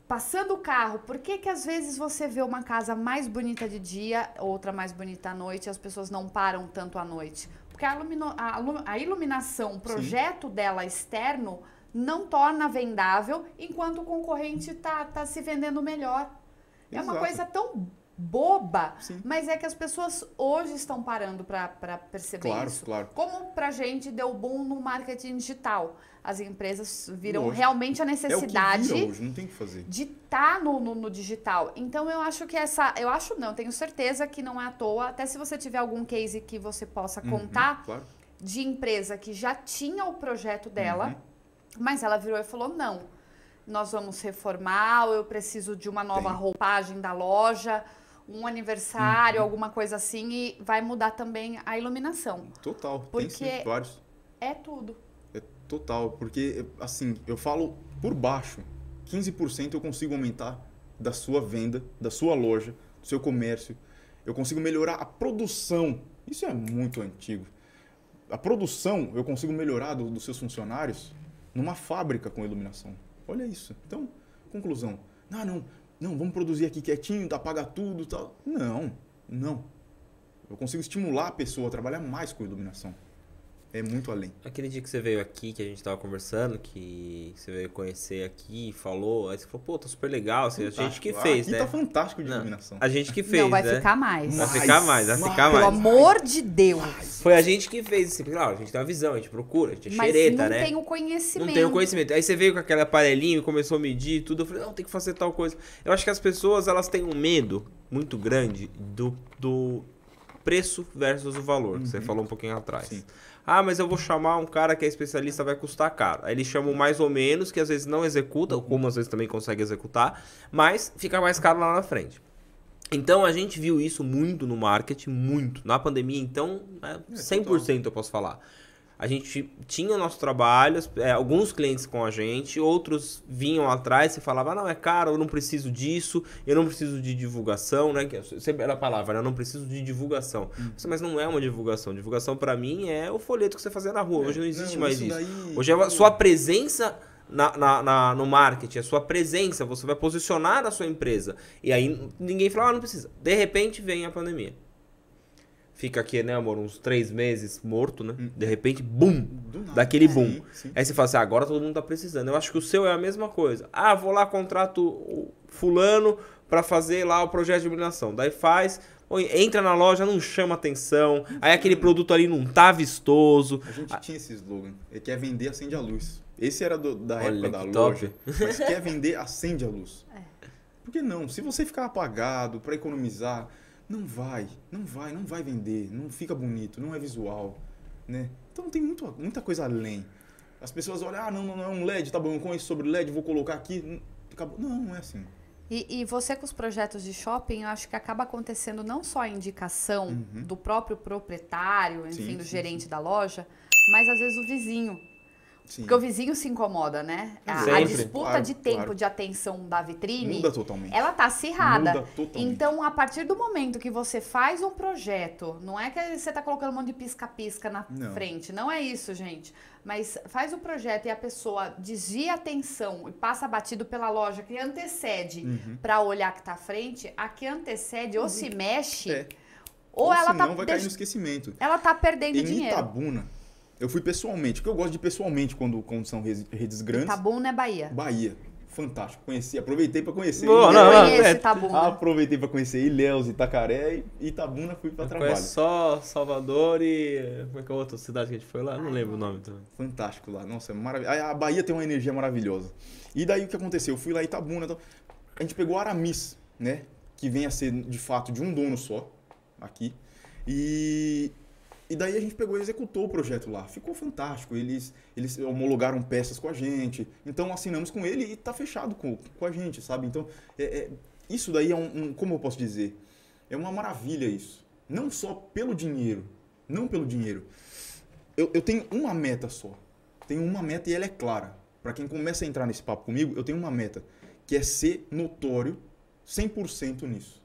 Speaker 2: Passando o carro, por que às vezes você vê uma casa mais bonita de dia, outra mais bonita à noite, e as pessoas não param tanto à noite? Porque a iluminação, o projeto dela externo, não torna vendável, enquanto o concorrente tá se vendendo melhor. É uma coisa tão boba, mas é que as pessoas hoje estão parando para perceber isso.
Speaker 3: Claro.
Speaker 2: Como pra gente deu boom no marketing digital. As empresas viram realmente a necessidade
Speaker 3: hoje, não tem o que fazer.
Speaker 2: De estar no digital. Então eu acho que tenho certeza que não é à toa, até se você tiver algum case que você possa contar de empresa que já tinha o projeto dela, mas ela virou e falou, não, nós vamos reformar, ou eu preciso de uma nova roupagem da loja, um aniversário, alguma coisa assim, e vai mudar também a iluminação.
Speaker 3: Total,
Speaker 2: porque
Speaker 3: tem sim, vários.
Speaker 2: É tudo.
Speaker 3: É total, porque assim, eu falo por baixo, 15% eu consigo aumentar da sua venda, da sua loja, do seu comércio. Eu consigo melhorar a produção. Isso é muito antigo. A produção eu consigo melhorar dos seus funcionários numa fábrica com iluminação. Olha isso. Então, conclusão. Não, vamos produzir aqui quietinho, apagar tudo e tal. Não. Eu consigo estimular a pessoa a trabalhar mais com iluminação. É muito além.
Speaker 1: Aquele dia que você veio aqui, que a gente tava conversando, que você veio conhecer aqui, falou, aí você falou, pô, tá super legal, assim, a gente que fez,
Speaker 3: aqui
Speaker 1: né?
Speaker 3: Tá fantástico de iluminação.
Speaker 1: A gente que fez,
Speaker 2: vai
Speaker 1: né?
Speaker 2: ficar mais.
Speaker 1: Vai ficar mais.
Speaker 2: Pelo amor de Deus.
Speaker 1: Foi a gente que fez, assim, claro, a gente tem uma visão, a gente procura, a gente é xereta, né?
Speaker 2: Mas não tem o conhecimento.
Speaker 1: Não tem o conhecimento. Aí você veio com aquele aparelhinho e começou a medir tudo, eu falei, não, tem que fazer tal coisa. Eu acho que as pessoas, elas têm um medo muito grande do preço versus o valor, que você falou um pouquinho atrás.
Speaker 3: Sim.
Speaker 1: Mas eu vou chamar um cara que é especialista, vai custar caro. Aí eles chamam mais ou menos, que às vezes não executa, como às vezes também consegue executar, mas fica mais caro lá na frente. Então a gente viu isso muito no marketing, muito. Na pandemia, então, 100% eu posso falar. A gente tinha o nosso trabalho, alguns clientes com a gente, outros vinham atrás e falavam, não, é caro, eu não preciso disso, eu não preciso de divulgação, né? Que sempre era a palavra, né? Eu não preciso de divulgação. Mas não é uma divulgação. Divulgação, pra mim, é o folheto que você fazia na rua. Hoje não existe mais isso. Hoje é a sua presença no marketing, a sua presença, você vai posicionar a sua empresa. E aí ninguém fala, não precisa. De repente vem a pandemia. Fica aqui, né, amor, uns 3 meses morto, né? De repente, bum! Daquele boom.
Speaker 3: Sim.
Speaker 1: Aí você fala assim, agora todo mundo tá precisando. Eu acho que o seu é a mesma coisa. Ah, vou lá, contrato o fulano para fazer lá o projeto de iluminação. Daí faz, entra na loja, não chama atenção. Aí aquele produto ali não tá vistoso.
Speaker 3: A gente tinha esse slogan. Quer vender, acende a luz. Esse era da época da
Speaker 1: que
Speaker 3: loja.
Speaker 1: top.
Speaker 3: Mas quer vender, acende a luz. Por que não? Se você ficar apagado para economizar, não vai vender, não fica bonito, não é visual, né? Então tem muita coisa além. As pessoas olham, não é um LED, tá bom, eu conheço sobre LED, vou colocar aqui. Acabou. Não é assim.
Speaker 2: E você com os projetos de shopping, eu acho que acaba acontecendo não só a indicação do próprio proprietário, enfim, do gerente da loja, mas às vezes o vizinho.
Speaker 3: Sim.
Speaker 2: Porque o vizinho se incomoda, né? A disputa de tempo de atenção da vitrine,
Speaker 3: muda totalmente.
Speaker 2: Ela tá acirrada.
Speaker 3: Muda totalmente.
Speaker 2: Então, a partir do momento que você faz um projeto, não é que você tá colocando um monte de pisca-pisca na frente, não é isso, gente. Mas faz o projeto e a pessoa desvia a atenção e passa batido pela loja que antecede para olhar que tá à frente, a que antecede ou se mexe, ou ela tá...
Speaker 3: vai cair no esquecimento.
Speaker 2: Ela tá perdendo dinheiro.
Speaker 3: Em Itabuna, eu fui pessoalmente, porque eu gosto de ir pessoalmente quando são redes grandes.
Speaker 2: Itabuna é Bahia.
Speaker 3: Bahia. Fantástico. Aproveitei para conhecer.
Speaker 2: Itabuna.
Speaker 3: Aproveitei para conhecer Ilhéus, Itacaré e Itabuna fui para trabalho.
Speaker 1: Conheço só Salvador e... Como é que é a outra cidade que a gente foi lá? Não lembro o nome também.
Speaker 3: Fantástico lá. Nossa, é maravilhoso. A Bahia tem uma energia maravilhosa. E daí o que aconteceu? Eu fui lá em Itabuna. Então, a gente pegou Aramis, né? Que vem a ser, de fato, de um dono só. Aqui. E daí a gente pegou e executou o projeto lá. Ficou fantástico. Eles homologaram peças com a gente. Então assinamos com ele e tá fechado com a gente, sabe? Então, isso daí é como eu posso dizer? É uma maravilha isso. Não só pelo dinheiro. Não pelo dinheiro. Eu tenho uma meta só. Tenho uma meta e ela é clara. Para quem começa a entrar nesse papo comigo, eu tenho uma meta. Que é ser notório 100% nisso.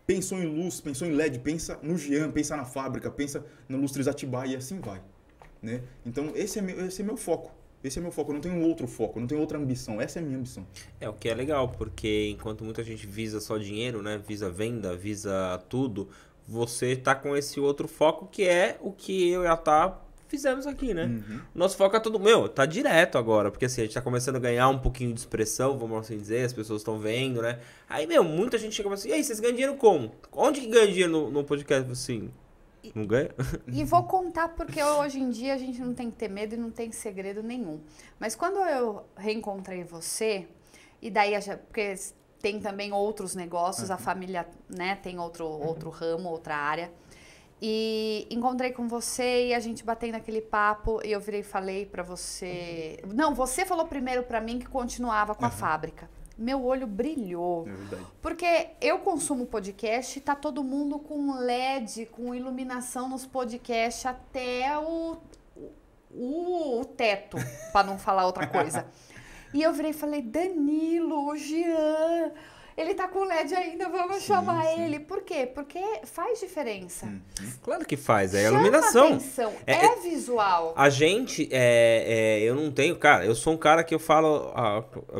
Speaker 3: Pensou em luz, pensou em LED, pensa no Jean, pensa na fábrica, pensa no Lustres Atibaia e assim vai. Né? Então esse é meu foco. Esse é meu foco. Eu não tenho outro foco, eu não tenho outra ambição. Essa é a minha ambição.
Speaker 1: O que é legal, porque enquanto muita gente visa só dinheiro, né? Visa venda, visa tudo, você tá com esse outro foco que é o que eu e a Tá fizemos aqui, né? Nosso foco é tudo... tá direto agora, porque assim, a gente tá começando a ganhar um pouquinho de expressão, vamos assim dizer, as pessoas estão vendo, né? Aí, muita gente chega assim, e aí, vocês ganham dinheiro como? Onde que ganha dinheiro no podcast? Assim, não ganha?
Speaker 2: E vou contar porque hoje em dia a gente não tem que ter medo e não tem segredo nenhum. Mas quando eu reencontrei você, e daí, porque tem também outros negócios, a família, né, tem outro ramo, outra área. E encontrei com você e a gente batendo naquele papo e eu virei e falei pra você... Não, você falou primeiro pra mim que continuava com a fábrica. Meu olho brilhou.
Speaker 3: É verdade.
Speaker 2: Porque eu consumo podcast e tá todo mundo com LED, com iluminação nos podcasts até o teto, pra não falar outra coisa. E eu virei e falei, Danilo, o Jean... Ele tá com LED ainda, vamos chamar ele. Por quê? Porque faz diferença.
Speaker 1: Claro que faz, é a
Speaker 2: Chama
Speaker 1: iluminação.
Speaker 2: Atenção. É visual.
Speaker 1: A gente, eu não tenho, cara, eu sou um cara que eu falo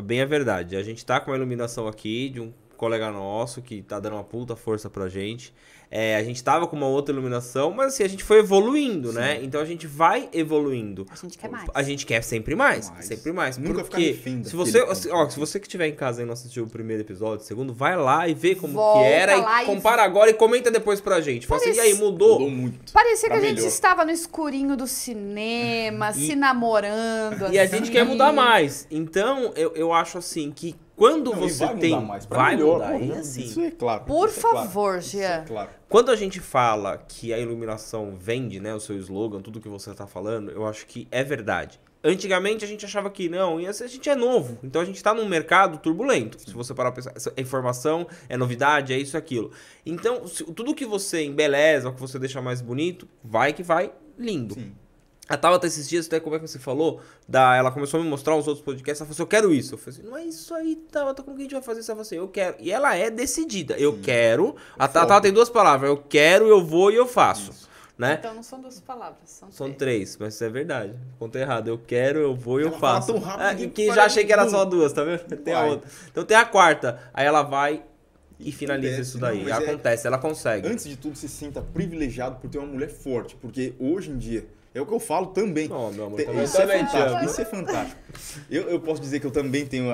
Speaker 1: bem a verdade. A gente tá com uma iluminação aqui de um colega nosso que tá dando uma puta força pra gente. A gente tava com uma outra iluminação, mas assim, a gente foi evoluindo, né? Então a gente vai evoluindo.
Speaker 2: A gente quer mais.
Speaker 1: A gente quer sempre mais, sempre mais.
Speaker 3: Nunca ficar refém
Speaker 1: se você que estiver em casa e não assistiu o primeiro episódio, o segundo, vai lá e vê como que era e compara agora e comenta depois pra gente. Fala assim, e aí, mudou?
Speaker 3: Mudou muito.
Speaker 2: Parecia que a gente estava no escurinho do cinema, se namorando.
Speaker 1: E a gente quer mudar mais. Então, eu acho assim que quando você tem...
Speaker 3: Vai mudar,
Speaker 1: aí, assim.
Speaker 3: Isso é claro.
Speaker 2: Por favor, Jean.
Speaker 3: Claro.
Speaker 1: Quando a gente fala que a iluminação vende, né, o seu slogan, tudo que você tá falando, eu acho que é verdade. Antigamente a gente achava que não, e a gente é novo, então a gente tá num mercado turbulento. Se você parar pra pensar, é informação, é novidade, é isso e aquilo. Então, tudo que você embeleza, o que você deixa mais bonito, vai que vai lindo.
Speaker 3: Sim.
Speaker 1: A Tabata esses dias, até como é que você falou, ela começou a me mostrar os outros podcasts, ela falou assim, eu quero isso. Eu falei assim, não é isso aí, Tabata, como que a gente vai fazer isso? Ela falou assim, eu quero. E ela é decidida, eu quero. A Tabata tem duas palavras, eu quero, eu vou e eu faço. Isso. né?
Speaker 2: Então não são 2 palavras,
Speaker 1: São 3, mas isso é verdade. Contei errado. Eu quero, eu vou e eu
Speaker 3: Ela fala
Speaker 1: faço.
Speaker 3: tão rápido
Speaker 1: que já achei que era só 2, tá vendo? Tem a outra. Então tem a quarta. Aí ela vai e finaliza
Speaker 3: acontece,
Speaker 1: isso daí.
Speaker 3: não, mas
Speaker 1: Acontece, ela consegue.
Speaker 3: Antes de tudo, se sinta privilegiado por ter uma mulher forte, porque hoje em dia, é o que eu falo também.
Speaker 1: Não, meu amor,
Speaker 3: Isso é fantástico, isso é fantástico. Eu posso dizer que eu também tenho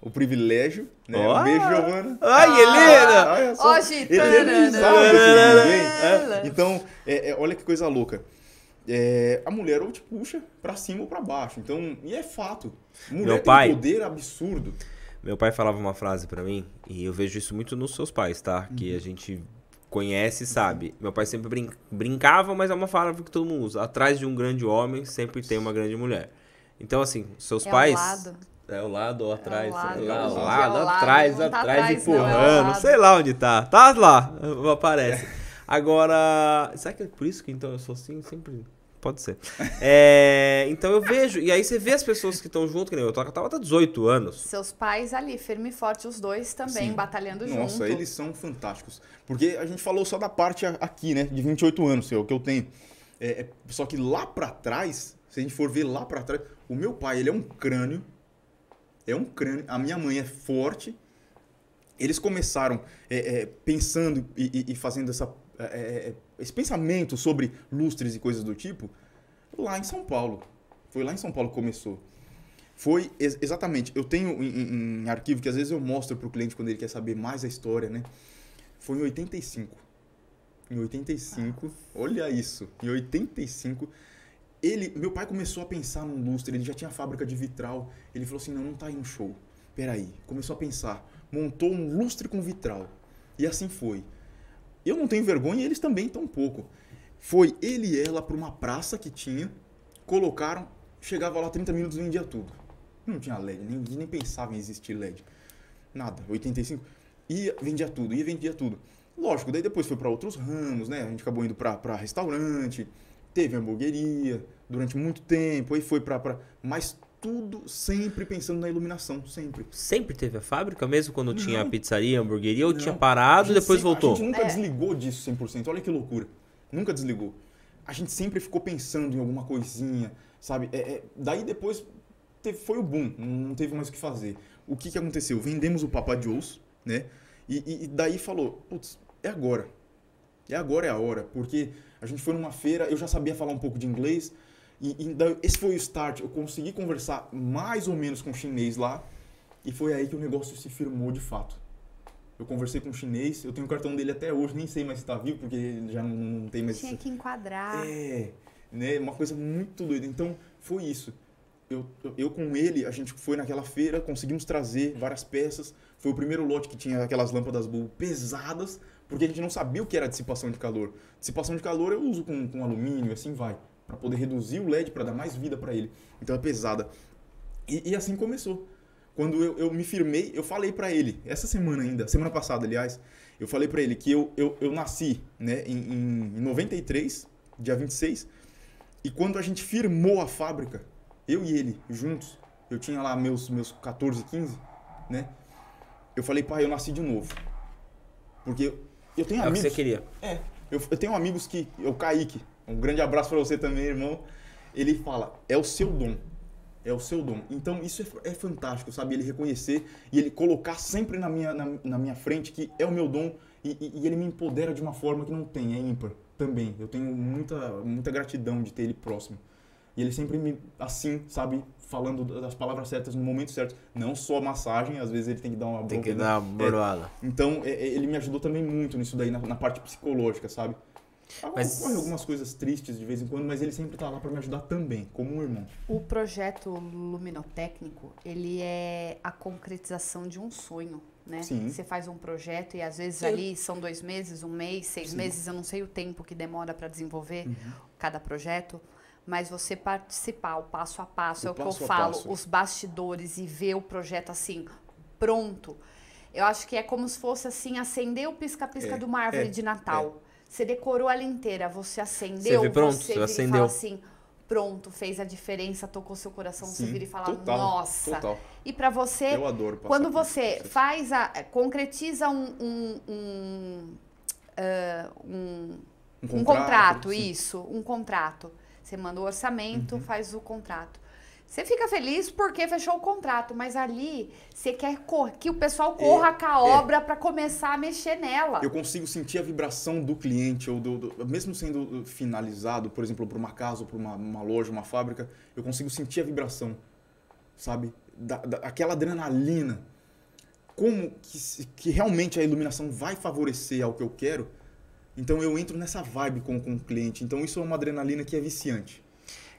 Speaker 3: o privilégio, né? Um beijo, Giovana.
Speaker 1: Ai, Helena!
Speaker 3: Olha só,
Speaker 2: Hoje,
Speaker 3: eternizado esse ninguém. Então, olha que coisa louca. A mulher ou te puxa pra cima ou pra baixo. Então, e é fato. Mulher tem um poder absurdo.
Speaker 1: Meu pai falava uma frase pra mim, e eu vejo isso muito nos seus pais, tá? Que a gente conhece e sabe. Meu pai sempre brincava, mas é uma palavra que todo mundo usa. Atrás de um grande homem sempre tem uma grande mulher. Então, assim, seus pais...
Speaker 2: Lado.
Speaker 1: É o lado ou atrás?
Speaker 2: O
Speaker 1: lado,
Speaker 2: lado,
Speaker 1: atrás,
Speaker 2: não tá
Speaker 1: atrás,
Speaker 2: atrás,
Speaker 1: empurrando.
Speaker 2: não,
Speaker 1: Sei lá onde tá. Tá lá, aparece. Agora, será que é por isso que então eu sou assim? Sempre... Pode ser. Então eu vejo, e aí você vê as pessoas que estão junto, que nem eu tava até 18 anos.
Speaker 2: Seus pais ali, firme e forte, os dois também,
Speaker 3: Sim.
Speaker 2: batalhando junto.
Speaker 3: Nossa, eles são fantásticos. Porque a gente falou só da parte aqui, né? De 28 anos, o que eu tenho. Só que lá pra trás, se a gente for ver lá pra trás, o meu pai, ele é um crânio. É um crânio. A minha mãe é forte. Eles começaram pensando e fazendo esse pensamento sobre lustres e coisas do tipo lá em São Paulo. Foi lá em São Paulo que começou. Foi exatamente. Eu tenho em arquivo que às vezes eu mostro para o cliente quando ele quer saber mais a história, né? Foi em 85. Em 85, olha isso. Em 85, meu pai começou a pensar num lustre. Ele já tinha fábrica de vitral. Ele falou assim: não tá aí no show. Peraí. Começou a pensar. Montou um lustre com vitral. E assim foi. Eu não tenho vergonha e eles também tão pouco. Foi ele e ela para uma praça que tinha, colocaram, chegava lá 30 minutos e vendia tudo. Não tinha LED, nem pensava em existir LED. Nada, 85. Ia, vendia tudo. Lógico, daí depois foi para outros ramos, né? A gente acabou indo para restaurante, teve hamburgueria durante muito tempo, aí foi para... Mas tudo sempre pensando na iluminação, sempre.
Speaker 1: Sempre teve a fábrica, mesmo quando tinha a pizzaria, a hamburgueria, ou
Speaker 3: Não.
Speaker 1: tinha parado e depois voltou?
Speaker 3: A gente nunca desligou disso 100%, olha que loucura. Nunca desligou. A gente sempre ficou pensando em alguma coisinha, sabe? Daí depois foi o boom, não teve mais o que fazer. O que aconteceu? Vendemos o Papa Joe's, né? E daí falou, putz, é agora. É agora, é a hora. Porque a gente foi numa feira, eu já sabia falar um pouco de inglês, e esse foi o start. Eu consegui conversar mais ou menos com o chinês lá, e foi aí que o negócio se firmou de fato. Eu conversei com o chinês, eu tenho o cartão dele até hoje, nem sei mais se tá vivo, porque ele já não tem mais...
Speaker 2: Tinha que enquadrar.
Speaker 3: Né? Uma coisa muito doida. Então, foi isso. Eu com ele, a gente foi naquela feira, conseguimos trazer várias peças. Foi o primeiro lote que tinha aquelas lâmpadas Bulb pesadas, porque a gente não sabia o que era dissipação de calor. Dissipação de calor eu uso com alumínio e assim vai, para poder reduzir o LED, para dar mais vida para ele. Então é pesada. E assim começou. Quando eu me firmei, eu falei para ele, essa semana ainda, semana passada, aliás, eu falei para ele que eu nasci, né, em 93, dia 26, e quando a gente firmou a fábrica, eu e ele juntos, eu tinha lá meus 14, 15, né, eu falei, pai, eu nasci de novo. Porque eu tenho amigos...
Speaker 1: É o que você queria.
Speaker 3: Eu tenho amigos que... O Kaique, um grande abraço para você também, irmão. Ele fala, é o seu dom. É o seu dom. Então, isso é fantástico, sabe? Ele reconhecer e ele colocar sempre na minha frente que é o meu dom e ele me empodera de uma forma que não tem, é ímpar também. Eu tenho muita gratidão de ter ele próximo. E ele sempre me, assim, sabe, falando das palavras certas no momento certo. Não só massagem, às vezes ele tem que dar uma bronca.
Speaker 1: Tem que dar uma bordoada.
Speaker 3: Então, ele me ajudou também muito nisso daí, na parte psicológica, sabe? Ocorre algumas coisas tristes de vez em quando, mas ele sempre tá lá para me ajudar também, como um irmão.
Speaker 2: O projeto luminotécnico, ele é a concretização de um sonho, né?
Speaker 3: Sim.
Speaker 2: Você faz um projeto e às vezes ali são 2 meses, 1 mês, 6 meses, eu não sei o tempo que demora para desenvolver cada projeto, mas você participar, o passo a passo, é o que eu falo, os bastidores e ver o projeto assim, pronto. Eu acho que é como se fosse assim, acender o pisca-pisca de uma árvore de Natal. Você decorou ela inteira, você acendeu,
Speaker 1: você vê pronto,
Speaker 2: você
Speaker 1: vira
Speaker 2: acendeu. E fala assim, pronto, fez a diferença, tocou seu coração,
Speaker 3: Sim,
Speaker 2: você vira e fala,
Speaker 3: total,
Speaker 2: nossa.
Speaker 3: Total.
Speaker 2: E pra você,
Speaker 3: eu adoro passar
Speaker 2: quando
Speaker 3: por
Speaker 2: você
Speaker 3: isso.
Speaker 2: concretiza Um contrato, isso, um contrato. Você manda o orçamento, faz o contrato. Você fica feliz porque fechou o contrato, mas ali você quer que o pessoal corra com a obra para começar a mexer nela.
Speaker 3: Eu consigo sentir a vibração do cliente, ou mesmo sendo finalizado, por exemplo, por uma casa, ou por uma loja, uma fábrica, eu consigo sentir a vibração, sabe? Aquela adrenalina. Como que realmente a iluminação vai favorecer ao que eu quero, então eu entro nessa vibe com o cliente. Então isso é uma adrenalina que é viciante.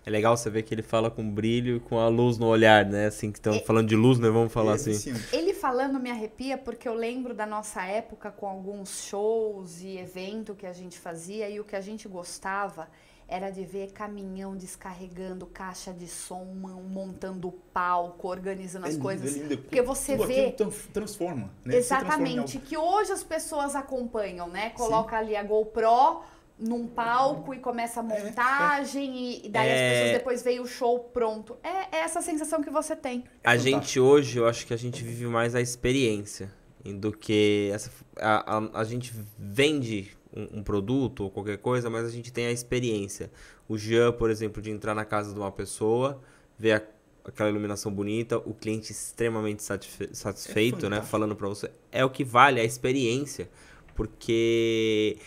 Speaker 1: É legal você ver que ele fala com brilho e com a luz no olhar, né? Assim, que estão falando de luz, né? Vamos falar assim.
Speaker 3: Viciante.
Speaker 2: Ele falando me arrepia porque eu lembro da nossa época com alguns shows e evento que a gente fazia e o que a gente gostava era de ver caminhão descarregando caixa de som, montando palco, organizando as coisas.
Speaker 3: É lindo.
Speaker 2: Porque você
Speaker 3: tudo
Speaker 2: vê...
Speaker 3: aquilo transforma, né?
Speaker 2: Exatamente, que hoje as pessoas acompanham, né? Coloca ali a GoPro num palco e começa a montagem e daí as pessoas depois veem o show pronto. É essa sensação que você tem.
Speaker 1: A gente hoje, eu acho que a gente vive mais a experiência do que... A gente vende um produto ou qualquer coisa, mas a gente tem a experiência. O Jean, por exemplo, de entrar na casa de uma pessoa, ver aquela iluminação bonita, o cliente extremamente satisfeito, né? Falando pra você. É o que vale a experiência. Porque...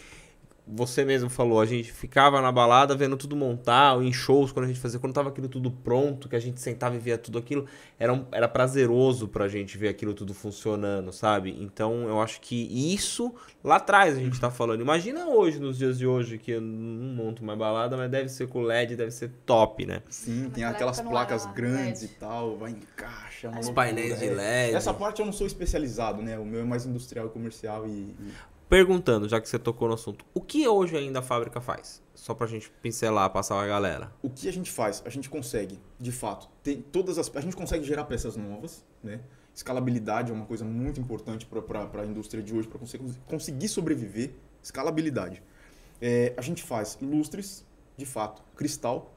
Speaker 1: Você mesmo falou, a gente ficava na balada vendo tudo montar, em shows, quando a gente fazia, quando tava aquilo tudo pronto, que a gente sentava e via tudo aquilo, era prazeroso pra gente ver aquilo tudo funcionando, sabe? Então, eu acho que isso, lá atrás a gente tá falando. Imagina hoje, nos dias de hoje, que eu não monto mais balada, mas deve ser com LED, deve ser top, né?
Speaker 3: Sim, tem aquelas placas grandes e tal, vai encaixa.
Speaker 1: Os painéis de LED.
Speaker 3: Essa parte eu não sou especializado, né? O meu é mais industrial e comercial
Speaker 1: Perguntando, já que você tocou no assunto, o que hoje ainda a fábrica faz? Só pra gente pincelar, passar a galera.
Speaker 3: O que a gente faz? A gente consegue, de fato, a gente consegue gerar peças novas, né? Escalabilidade é uma coisa muito importante para a indústria de hoje, para conseguir sobreviver. Escalabilidade. A gente faz lustres, de fato, cristal.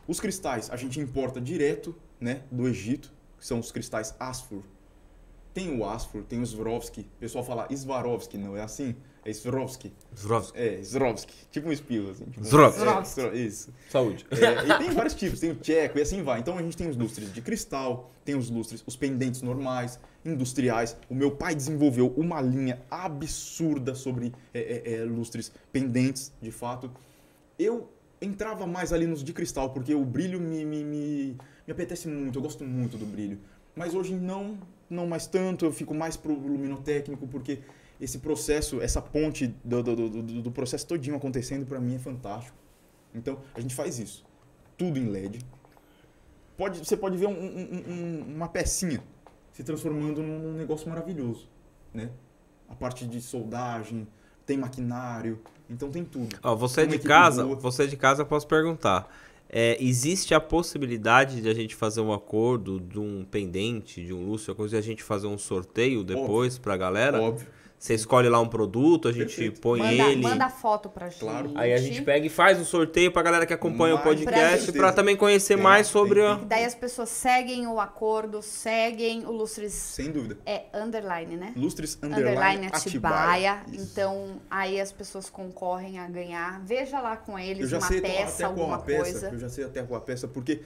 Speaker 3: Os cristais a gente importa direto, né, do Egito, que são os cristais Asfur. Tem o Asfur, tem o Swarovski. O pessoal fala Swarovski, não é assim? É Swarovski.
Speaker 1: Swarovski.
Speaker 3: Swarovski. Tipo um espirro, assim. Tipo
Speaker 1: Swarovski.
Speaker 3: Isso.
Speaker 1: Saúde.
Speaker 3: E tem vários tipos. Tem o tcheco e assim vai. Então a gente tem os lustres de cristal, tem os lustres, os pendentes normais, industriais. O meu pai desenvolveu uma linha absurda sobre lustres pendentes, de fato. Eu entrava mais ali nos de cristal, porque o brilho me apetece muito. Eu gosto muito do brilho. Mas hoje não mais tanto, eu fico mais pro luminotécnico, porque esse processo, essa ponte do processo todinho acontecendo, para mim é fantástico. Então, a gente faz isso. Tudo em LED. Você pode ver uma pecinha se transformando num negócio maravilhoso, né? A parte de soldagem, tem maquinário, então tem tudo.
Speaker 1: Você de casa, eu posso perguntar. Existe a possibilidade de a gente fazer um acordo de um pendente, de um lustre, e a gente fazer um sorteio depois pra galera?
Speaker 3: Óbvio.
Speaker 1: Você escolhe lá um produto, a gente põe ele...
Speaker 2: Manda foto pra gente.
Speaker 3: Claro.
Speaker 1: Aí a gente pega e faz o sorteio pra galera que acompanha o podcast pra também conhecer mais sobre...
Speaker 2: Daí as pessoas seguem o acordo, seguem o Lustres...
Speaker 3: Sem dúvida.
Speaker 2: Underline, né?
Speaker 3: Lustres
Speaker 2: Underline Atibaia. Então, aí as pessoas concorrem a ganhar. Veja lá com eles uma peça, alguma coisa.
Speaker 3: Eu já sei até qual a peça, porque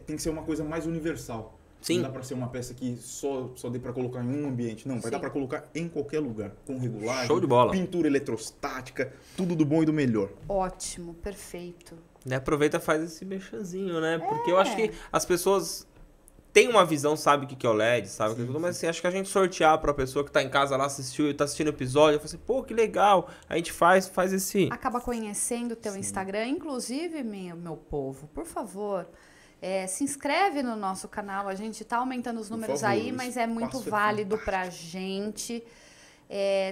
Speaker 3: tem que ser uma coisa mais universal.
Speaker 1: Sim.
Speaker 3: Não dá para ser uma peça que só dê para colocar em um ambiente. Não, vai dar para colocar em qualquer lugar. Com regulagem,
Speaker 1: show de bola.
Speaker 3: Pintura eletrostática, tudo do bom e do melhor.
Speaker 2: Ótimo, perfeito.
Speaker 1: E aproveita e faz esse mexanzinho, né? Porque eu acho que as pessoas têm uma visão, sabe o que é o LED, sabe o que é tudo, mas assim, acho que a gente sortear pra pessoa que tá em casa lá, assistiu e tá assistindo o episódio, fala assim, pô, que legal. A gente faz esse...
Speaker 2: Acaba conhecendo o teu Instagram, inclusive, meu povo, por favor... se inscreve no nosso canal, a gente tá aumentando os números aí, mas é muito válido pra gente.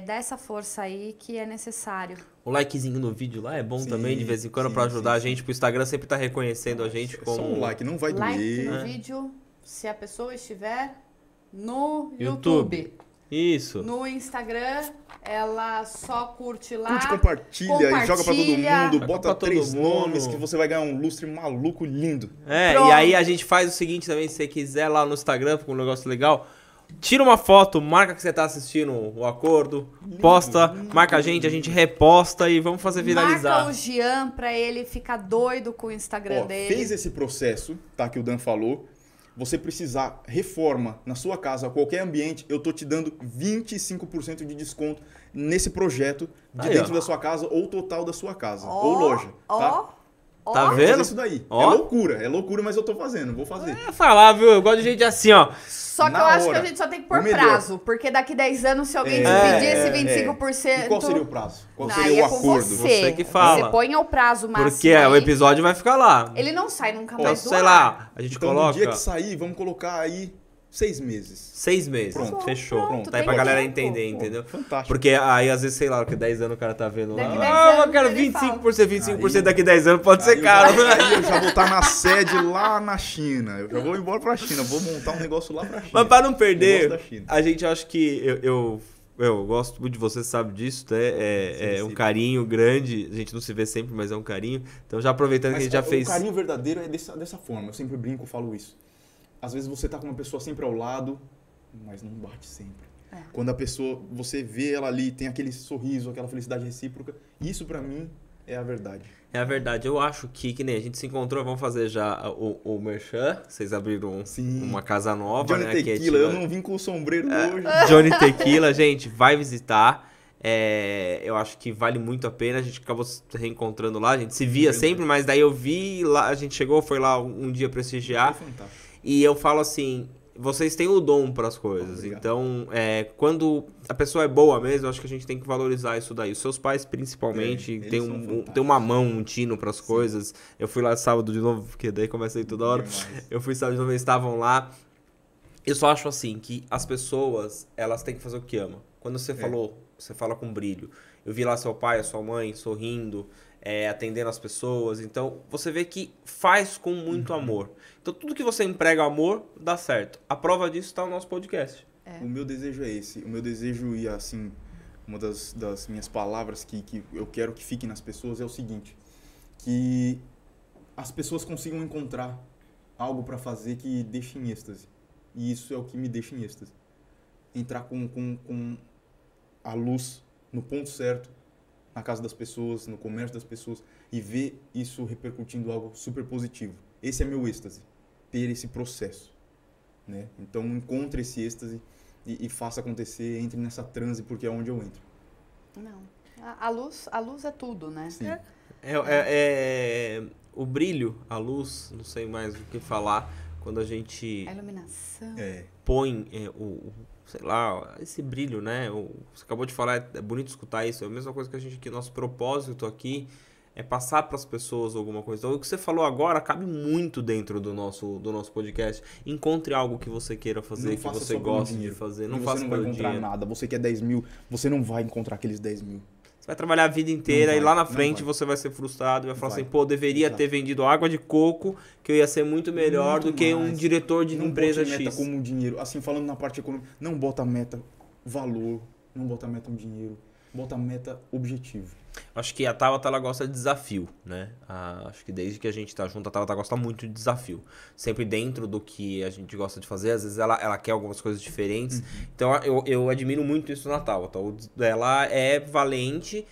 Speaker 2: Dá essa força aí que é necessário.
Speaker 1: O likezinho no vídeo lá é bom também, de vez em quando, pra ajudar a gente. O Instagram sempre tá reconhecendo a gente como...
Speaker 3: Só um like, não vai doer.
Speaker 2: Like no vídeo, se a pessoa estiver no YouTube.
Speaker 1: Isso.
Speaker 2: No Instagram, ela só curte lá.
Speaker 3: Curte, compartilha e joga pra todo mundo. Bota 3 nomes que você vai ganhar um lustre maluco lindo.
Speaker 1: E aí a gente faz o seguinte também, se você quiser lá no Instagram, com um negócio legal, tira uma foto, marca que você tá assistindo o acordo, posta, marca a gente reposta e vamos fazer viralizar.
Speaker 2: Marca o Jean pra ele ficar doido com o Instagram dele.
Speaker 3: Fez esse processo, tá, que o Dan falou. Você precisar reforma na sua casa, qualquer ambiente, eu tô te dando 25% de desconto nesse projeto de dentro da sua casa ou total da sua casa ou loja, tá?
Speaker 1: Tá vendo?
Speaker 3: Isso daí.
Speaker 1: Ó.
Speaker 3: É loucura, mas eu tô fazendo, vou fazer.
Speaker 1: Falar, viu? Eu gosto de gente assim, ó.
Speaker 2: Só que eu acho que a gente só tem que pôr prazo, porque daqui 10 anos, se alguém te pedir esse 25%...
Speaker 3: E qual seria o prazo? Qual
Speaker 2: Aí
Speaker 3: seria o
Speaker 2: é com
Speaker 3: acordo?
Speaker 1: Você que fala.
Speaker 2: Você põe o prazo máximo.
Speaker 1: Porque o episódio vai ficar lá.
Speaker 2: Ele não sai nunca
Speaker 1: Então,
Speaker 2: mais do
Speaker 1: sei
Speaker 2: ar.
Speaker 1: lá, a gente
Speaker 3: Então,
Speaker 1: coloca...
Speaker 3: no dia que sair, vamos colocar aí 6 meses.
Speaker 1: 6 meses.
Speaker 3: Pronto.
Speaker 1: Fechou.
Speaker 2: Pronto,
Speaker 1: Daí
Speaker 2: tem
Speaker 1: pra galera
Speaker 2: tempo.
Speaker 1: entender, entendeu?
Speaker 3: Fantástico.
Speaker 1: Porque aí, às vezes, sei lá, que 10 anos o cara tá vendo
Speaker 2: Daqui
Speaker 1: lá.
Speaker 2: 10
Speaker 1: Ah, eu
Speaker 2: anos
Speaker 1: quero
Speaker 2: ele
Speaker 1: 25% daqui 10 anos, pode ser
Speaker 3: Aí
Speaker 1: caro.
Speaker 3: Aí eu já vou estar na sede lá na China. Eu já vou embora pra China. Vou montar um negócio lá pra China.
Speaker 1: Mas pra não
Speaker 3: Eu
Speaker 1: perder,
Speaker 3: gosto da China.
Speaker 1: a gente acha que eu gosto muito de você, sabe disso, né? É um carinho grande. A gente não se vê sempre, mas é um carinho. Então, já aproveitando que a gente já fez.
Speaker 3: O carinho verdadeiro é dessa forma. Eu sempre brinco, falo isso. Às vezes você tá com uma pessoa sempre ao lado, mas não bate sempre. Quando a pessoa, você vê ela ali, tem aquele sorriso, aquela felicidade recíproca, isso pra mim é a verdade.
Speaker 1: É a verdade. Eu acho que nem a gente se encontrou, vamos fazer já o Merchan. Vocês abriram uma casa nova,
Speaker 3: Johnny
Speaker 1: né?
Speaker 3: Tequila, eu não vim com o sombreiro hoje.
Speaker 1: Johnny Tequila, gente, vai visitar. Eu acho que vale muito a pena. A gente acabou se reencontrando lá. A gente se via sempre, mas daí eu vi lá, a gente chegou, foi lá um dia prestigiar.
Speaker 3: Foi fantástico.
Speaker 1: E eu falo assim, vocês têm o dom para as coisas.
Speaker 3: Obrigado.
Speaker 1: Então, quando a pessoa é boa mesmo, eu acho que a gente tem que valorizar isso daí. Os seus pais, principalmente,
Speaker 3: eles
Speaker 1: tem,
Speaker 3: são fantásticos.
Speaker 1: tem uma mão, um tino para as coisas. Eu fui lá sábado de novo, porque daí comecei toda hora.
Speaker 3: Demais.
Speaker 1: Eu fui sábado de novo, eles estavam lá. Eu só acho assim, que as pessoas, elas têm que fazer o que amam. Quando você falou, você fala com brilho. Eu vi lá seu pai, a sua mãe sorrindo, atendendo as pessoas. Então, você vê que faz com muito amor. Então, tudo que você emprega amor, dá certo. A prova disso está no nosso podcast.
Speaker 3: O meu desejo é esse. O meu desejo, e assim, uma das minhas palavras que eu quero que fiquem nas pessoas é o seguinte. Que as pessoas consigam encontrar algo para fazer que deixe em êxtase. E isso é o que me deixa em êxtase. Entrar com a luz no ponto certo, na casa das pessoas, no comércio das pessoas, e ver isso repercutindo algo super positivo. Esse é meu êxtase, ter esse processo, né? Então encontre esse êxtase e faça acontecer, entre nessa transe, porque é onde eu entro.
Speaker 2: Não. A luz é tudo, né?
Speaker 3: Sim.
Speaker 1: O brilho, a luz, não sei mais o que falar, quando a gente
Speaker 2: A iluminação.
Speaker 1: põe sei lá, esse brilho, né? Você acabou de falar, é bonito escutar isso. É a mesma coisa que a gente aqui, nosso propósito aqui é passar para as pessoas alguma coisa. Então, o que você falou agora cabe muito dentro do nosso podcast. Encontre algo que você queira fazer, que você goste de fazer. Não faça
Speaker 3: Você não vai
Speaker 1: pelo
Speaker 3: encontrar
Speaker 1: dinheiro.
Speaker 3: nada. Você quer 10 mil, você não vai encontrar aqueles 10 mil.
Speaker 1: Você vai trabalhar a vida inteira
Speaker 3: Não
Speaker 1: e
Speaker 3: vai,
Speaker 1: lá na
Speaker 3: não
Speaker 1: frente
Speaker 3: vai.
Speaker 1: você vai ser frustrado e vai falar
Speaker 3: Vai.
Speaker 1: assim, pô, deveria ter vendido água de coco, que eu ia ser muito melhor
Speaker 3: Muito
Speaker 1: do que um
Speaker 3: mais.
Speaker 1: diretor de
Speaker 3: Não
Speaker 1: empresa
Speaker 3: bote meta
Speaker 1: X.
Speaker 3: como dinheiro. Assim, falando na parte econômica, não bota meta valor, não bota meta dinheiro, bota meta objetivo.
Speaker 1: Acho que a Tabata, ela gosta de desafio, né? Acho que desde que a gente tá junto, a Tabata gosta muito de desafio. Sempre dentro do que a gente gosta de fazer, às vezes ela quer algumas coisas diferentes. Então eu admiro muito isso na Tabata. Ela é valente,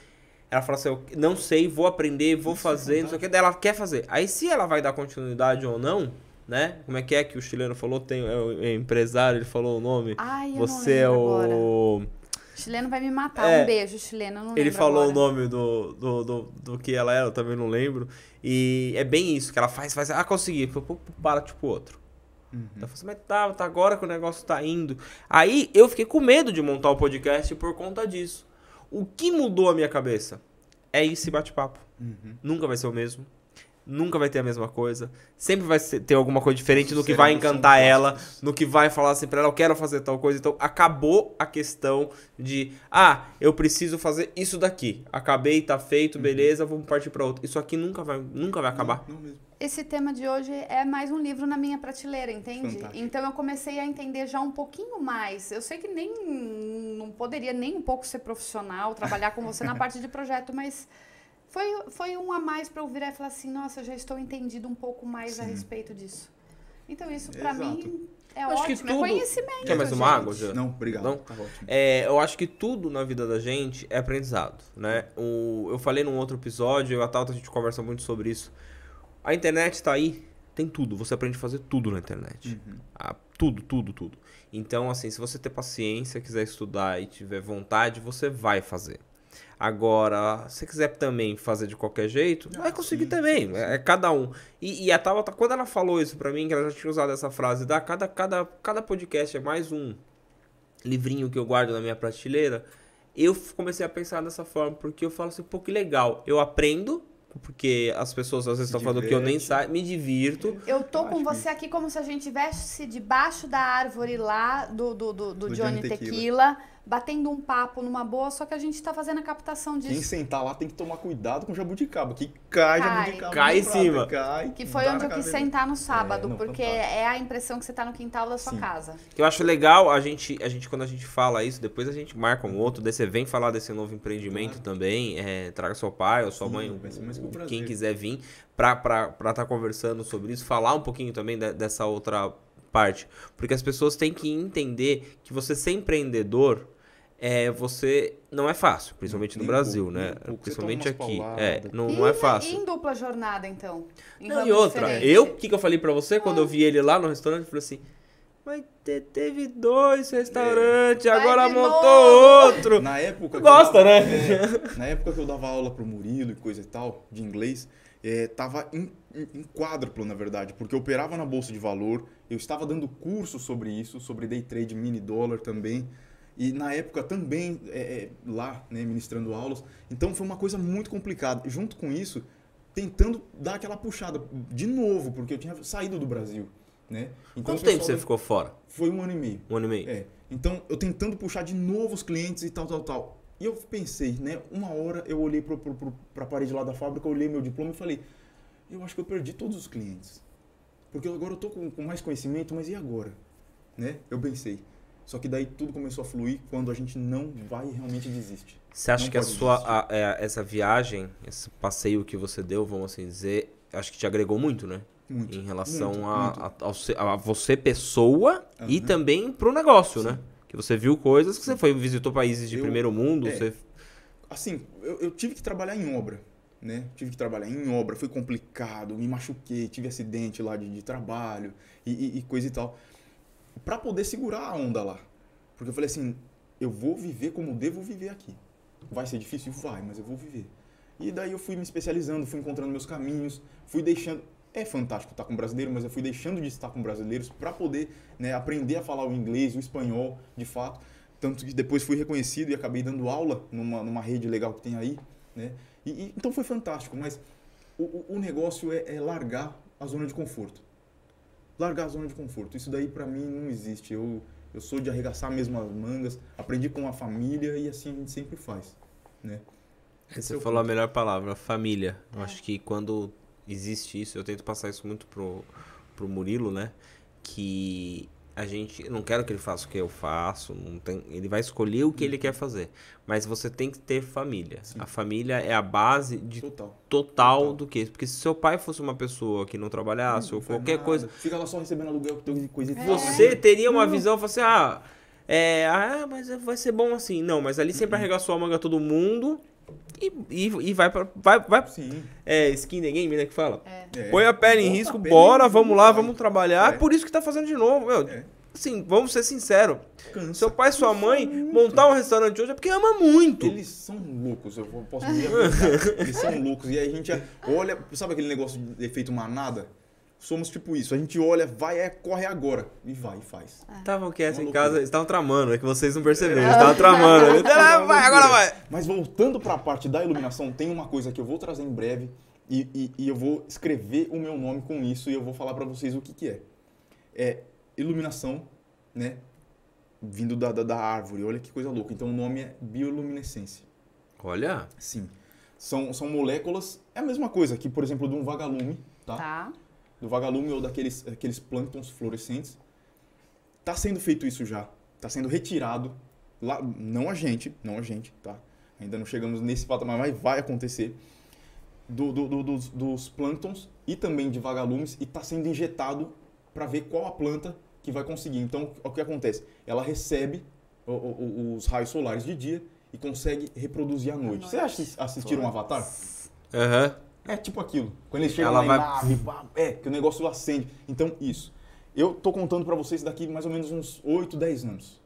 Speaker 1: ela fala assim, eu não sei, vou aprender, vou fazer, não sei o que, daí ela quer fazer. Aí se ela vai dar continuidade ou não, né? Como é que o chileno falou? É empresário, ele falou o nome.
Speaker 2: Ai, eu
Speaker 1: Você
Speaker 2: não
Speaker 1: é
Speaker 2: lembro agora.
Speaker 1: o...
Speaker 2: O chileno vai me matar. Um beijo, chileno. Eu não
Speaker 1: Ele
Speaker 2: lembro
Speaker 1: falou
Speaker 2: agora.
Speaker 1: o nome do que ela era, eu também não lembro. E é bem isso, que ela faz, consegui. Para, tipo, outro. Então, eu falei assim, mas tá agora que o negócio tá indo. Aí, eu fiquei com medo de montar o podcast por conta disso. O que mudou a minha cabeça? É esse bate-papo. Nunca vai ser o mesmo. Nunca vai ter a mesma coisa. Sempre vai ter alguma coisa diferente no que vai encantar ela, no que vai falar assim pra ela, eu quero fazer tal coisa. Então, acabou a questão de, eu preciso fazer isso daqui. Acabei, tá feito, beleza, vamos partir pra outro. Isso aqui nunca vai acabar.
Speaker 3: Não mesmo.
Speaker 2: Esse tema de hoje é mais um livro na minha prateleira, entende?
Speaker 3: Fantástico.
Speaker 2: Então eu comecei a entender já um pouquinho mais. Eu sei que não poderia nem um pouco ser profissional, trabalhar com você na parte de projeto, mas foi um a mais para eu virar e falar assim, nossa, eu já estou entendido um pouco mais a respeito disso. Então isso para mim É
Speaker 1: acho que
Speaker 2: ótimo,
Speaker 1: tudo...
Speaker 2: é conhecimento,
Speaker 1: Quer mais uma
Speaker 2: gente.
Speaker 1: água, Jean?
Speaker 3: Não, obrigado.
Speaker 1: Não?
Speaker 3: Tá ótimo.
Speaker 1: Eu acho que tudo na vida da gente é aprendizado, né? Eu falei num outro episódio, eu e a Tauta, a gente conversa muito sobre isso. A internet tá aí, tem tudo. Você aprende a fazer tudo na internet. Tudo, tudo, tudo. Então, assim, se você ter paciência, quiser estudar e tiver vontade, você vai fazer. Agora, se você quiser também fazer de qualquer jeito, vai conseguir também. É cada um. E a Tauta, quando ela falou isso pra mim, que ela já tinha usado essa frase, cada podcast é mais um livrinho que eu guardo na minha prateleira, eu comecei a pensar dessa forma, porque eu falo assim, pô, que legal. Eu aprendo, porque as pessoas às vezes estão falando que eu nem sei, me divirto.
Speaker 2: Eu tô com você aqui como se a gente estivesse debaixo da árvore lá do Johnny Tequila, batendo um papo numa boa, só que a gente tá fazendo a captação disso.
Speaker 3: Quem sentar lá tem que tomar cuidado com jabuticaba, que cai jabuticaba.
Speaker 1: Cai em cima.
Speaker 2: Que foi onde eu quis sentar no sábado, porque
Speaker 3: fantástico.
Speaker 2: é a impressão que você tá no quintal da sua casa.
Speaker 1: Eu acho legal, a gente, quando a gente fala isso, depois a gente marca um outro, daí você vem falar desse novo empreendimento também, traga seu pai ou sua mãe,
Speaker 3: vai ser mais que um prazer.
Speaker 1: quem quiser vir, pra tá conversando sobre isso, falar um pouquinho também dessa outra parte. Porque as pessoas têm que entender que você ser empreendedor, você não é fácil, principalmente no Brasil, né? Principalmente aqui. Não é fácil.
Speaker 2: E em dupla jornada, então?
Speaker 1: Não, e outra, o que eu falei pra você quando eu vi ele lá no restaurante? Eu falei assim, mas teve 2 restaurantes, agora montou outro.
Speaker 3: Na época
Speaker 1: Gosta, né?
Speaker 3: Na época que eu dava aula pro Murilo e coisa e tal, de inglês, tava em quádruplo, na verdade, porque eu operava na Bolsa de Valor, eu estava dando curso sobre isso, sobre day trade, mini dólar também. E na época também lá, né, ministrando aulas. Então foi uma coisa muito complicada. Junto com isso, tentando dar aquela puxada de novo, porque eu tinha saído do Brasil. Né? Então,
Speaker 1: quanto tempo você ficou fora?
Speaker 3: Foi 1 ano e meio.
Speaker 1: 1 ano e meio.
Speaker 3: Então eu tentando puxar de novo os clientes e tal. E eu pensei, né? Uma hora eu olhei para a parede lá da fábrica, eu olhei meu diploma e falei, eu acho que eu perdi todos os clientes. Porque agora eu tô com mais conhecimento, mas e agora? Né? Eu pensei. Só que daí tudo começou a fluir quando a gente não vai e realmente desiste.
Speaker 1: Você acha que essa viagem, esse passeio que você deu, vamos assim dizer, acho que te agregou muito, né?
Speaker 3: Muito.
Speaker 1: Em relação a você pessoa e também pro negócio, né? Que você viu coisas que você visitou países de primeiro mundo.
Speaker 3: Assim, eu tive que trabalhar em obra, né? Foi complicado, me machuquei, tive acidente lá de trabalho e coisa e tal. Pra poder segurar a onda lá. Porque eu falei assim, eu vou viver como devo viver aqui. Vai ser difícil? Vai, mas eu vou viver. E daí eu fui me especializando, fui encontrando meus caminhos, fui deixando... É fantástico estar com brasileiro, mas eu fui deixando de estar com brasileiros para poder, né, aprender a falar o inglês, o espanhol, de fato. Tanto que depois fui reconhecido e acabei dando aula numa rede legal que tem aí. Né? Então foi fantástico, mas o negócio é largar a zona de conforto. Largar a zona de conforto. Isso daí para mim não existe. Eu sou de arregaçar mesmo as mangas, aprendi com a família e assim a gente sempre faz. Né?
Speaker 1: Você falou a melhor palavra, família. Eu acho que quando existe isso, eu tento passar isso muito pro Murilo, né? Que eu não quero que ele faça o que eu faço, ele vai escolher o que ele quer fazer. Mas você tem que ter família. Sim. A família é a base de total do que? Porque se seu pai fosse uma pessoa que não trabalhasse ou qualquer coisa...
Speaker 3: Fica lá só recebendo aluguel, coisa e
Speaker 1: você teria uma visão, assim, mas vai ser bom assim. Não, mas ali sempre arregaçou a manga todo mundo... E vai
Speaker 3: Sim.
Speaker 1: Skin the game, né, que fala. Põe a pele em risco, bora, vamos lá, vamos trabalhar. É por isso que tá fazendo de novo, meu. Assim, vamos ser sinceros. Seu pai e sua mãe montar um restaurante hoje é porque ama muito.
Speaker 3: Eles são loucos, eu posso dizer a verdade. Eles são loucos. E aí a gente olha, sabe aquele negócio de efeito manada? Somos tipo isso, a gente olha, corre agora. E vai, e faz.
Speaker 1: Estavam quietos em casa, eles estavam tramando, é que vocês não perceberam, eles estavam tramando. Vai, agora vai!
Speaker 3: Mas voltando para a parte da iluminação, tem uma coisa que eu vou trazer em breve e eu vou escrever o meu nome com isso e eu vou falar para vocês o que é. É iluminação, né? Vindo da árvore, olha que coisa louca. Então o nome é bioluminescência.
Speaker 1: Olha!
Speaker 3: Sim. São moléculas, é a mesma coisa que, por exemplo, de um vagalume, tá? Do vagalume ou aqueles plânctons fluorescentes. Está sendo feito isso já. Está sendo retirado. Lá, não a gente, tá? Ainda não chegamos nesse patamar, mas vai acontecer. Dos plânctons e também de vagalumes. E está sendo injetado para ver qual a planta que vai conseguir. Então, o que acontece? Ela recebe os raios solares de dia e consegue reproduzir à noite. Você acha que assistiram um Avatar?
Speaker 1: Aham.
Speaker 3: É tipo aquilo. Quando eles chegam
Speaker 1: Ela
Speaker 3: lá
Speaker 1: vai-
Speaker 3: em nave, que o negócio acende. Então, isso. Eu tô contando pra vocês daqui mais ou menos uns 8, 10 anos.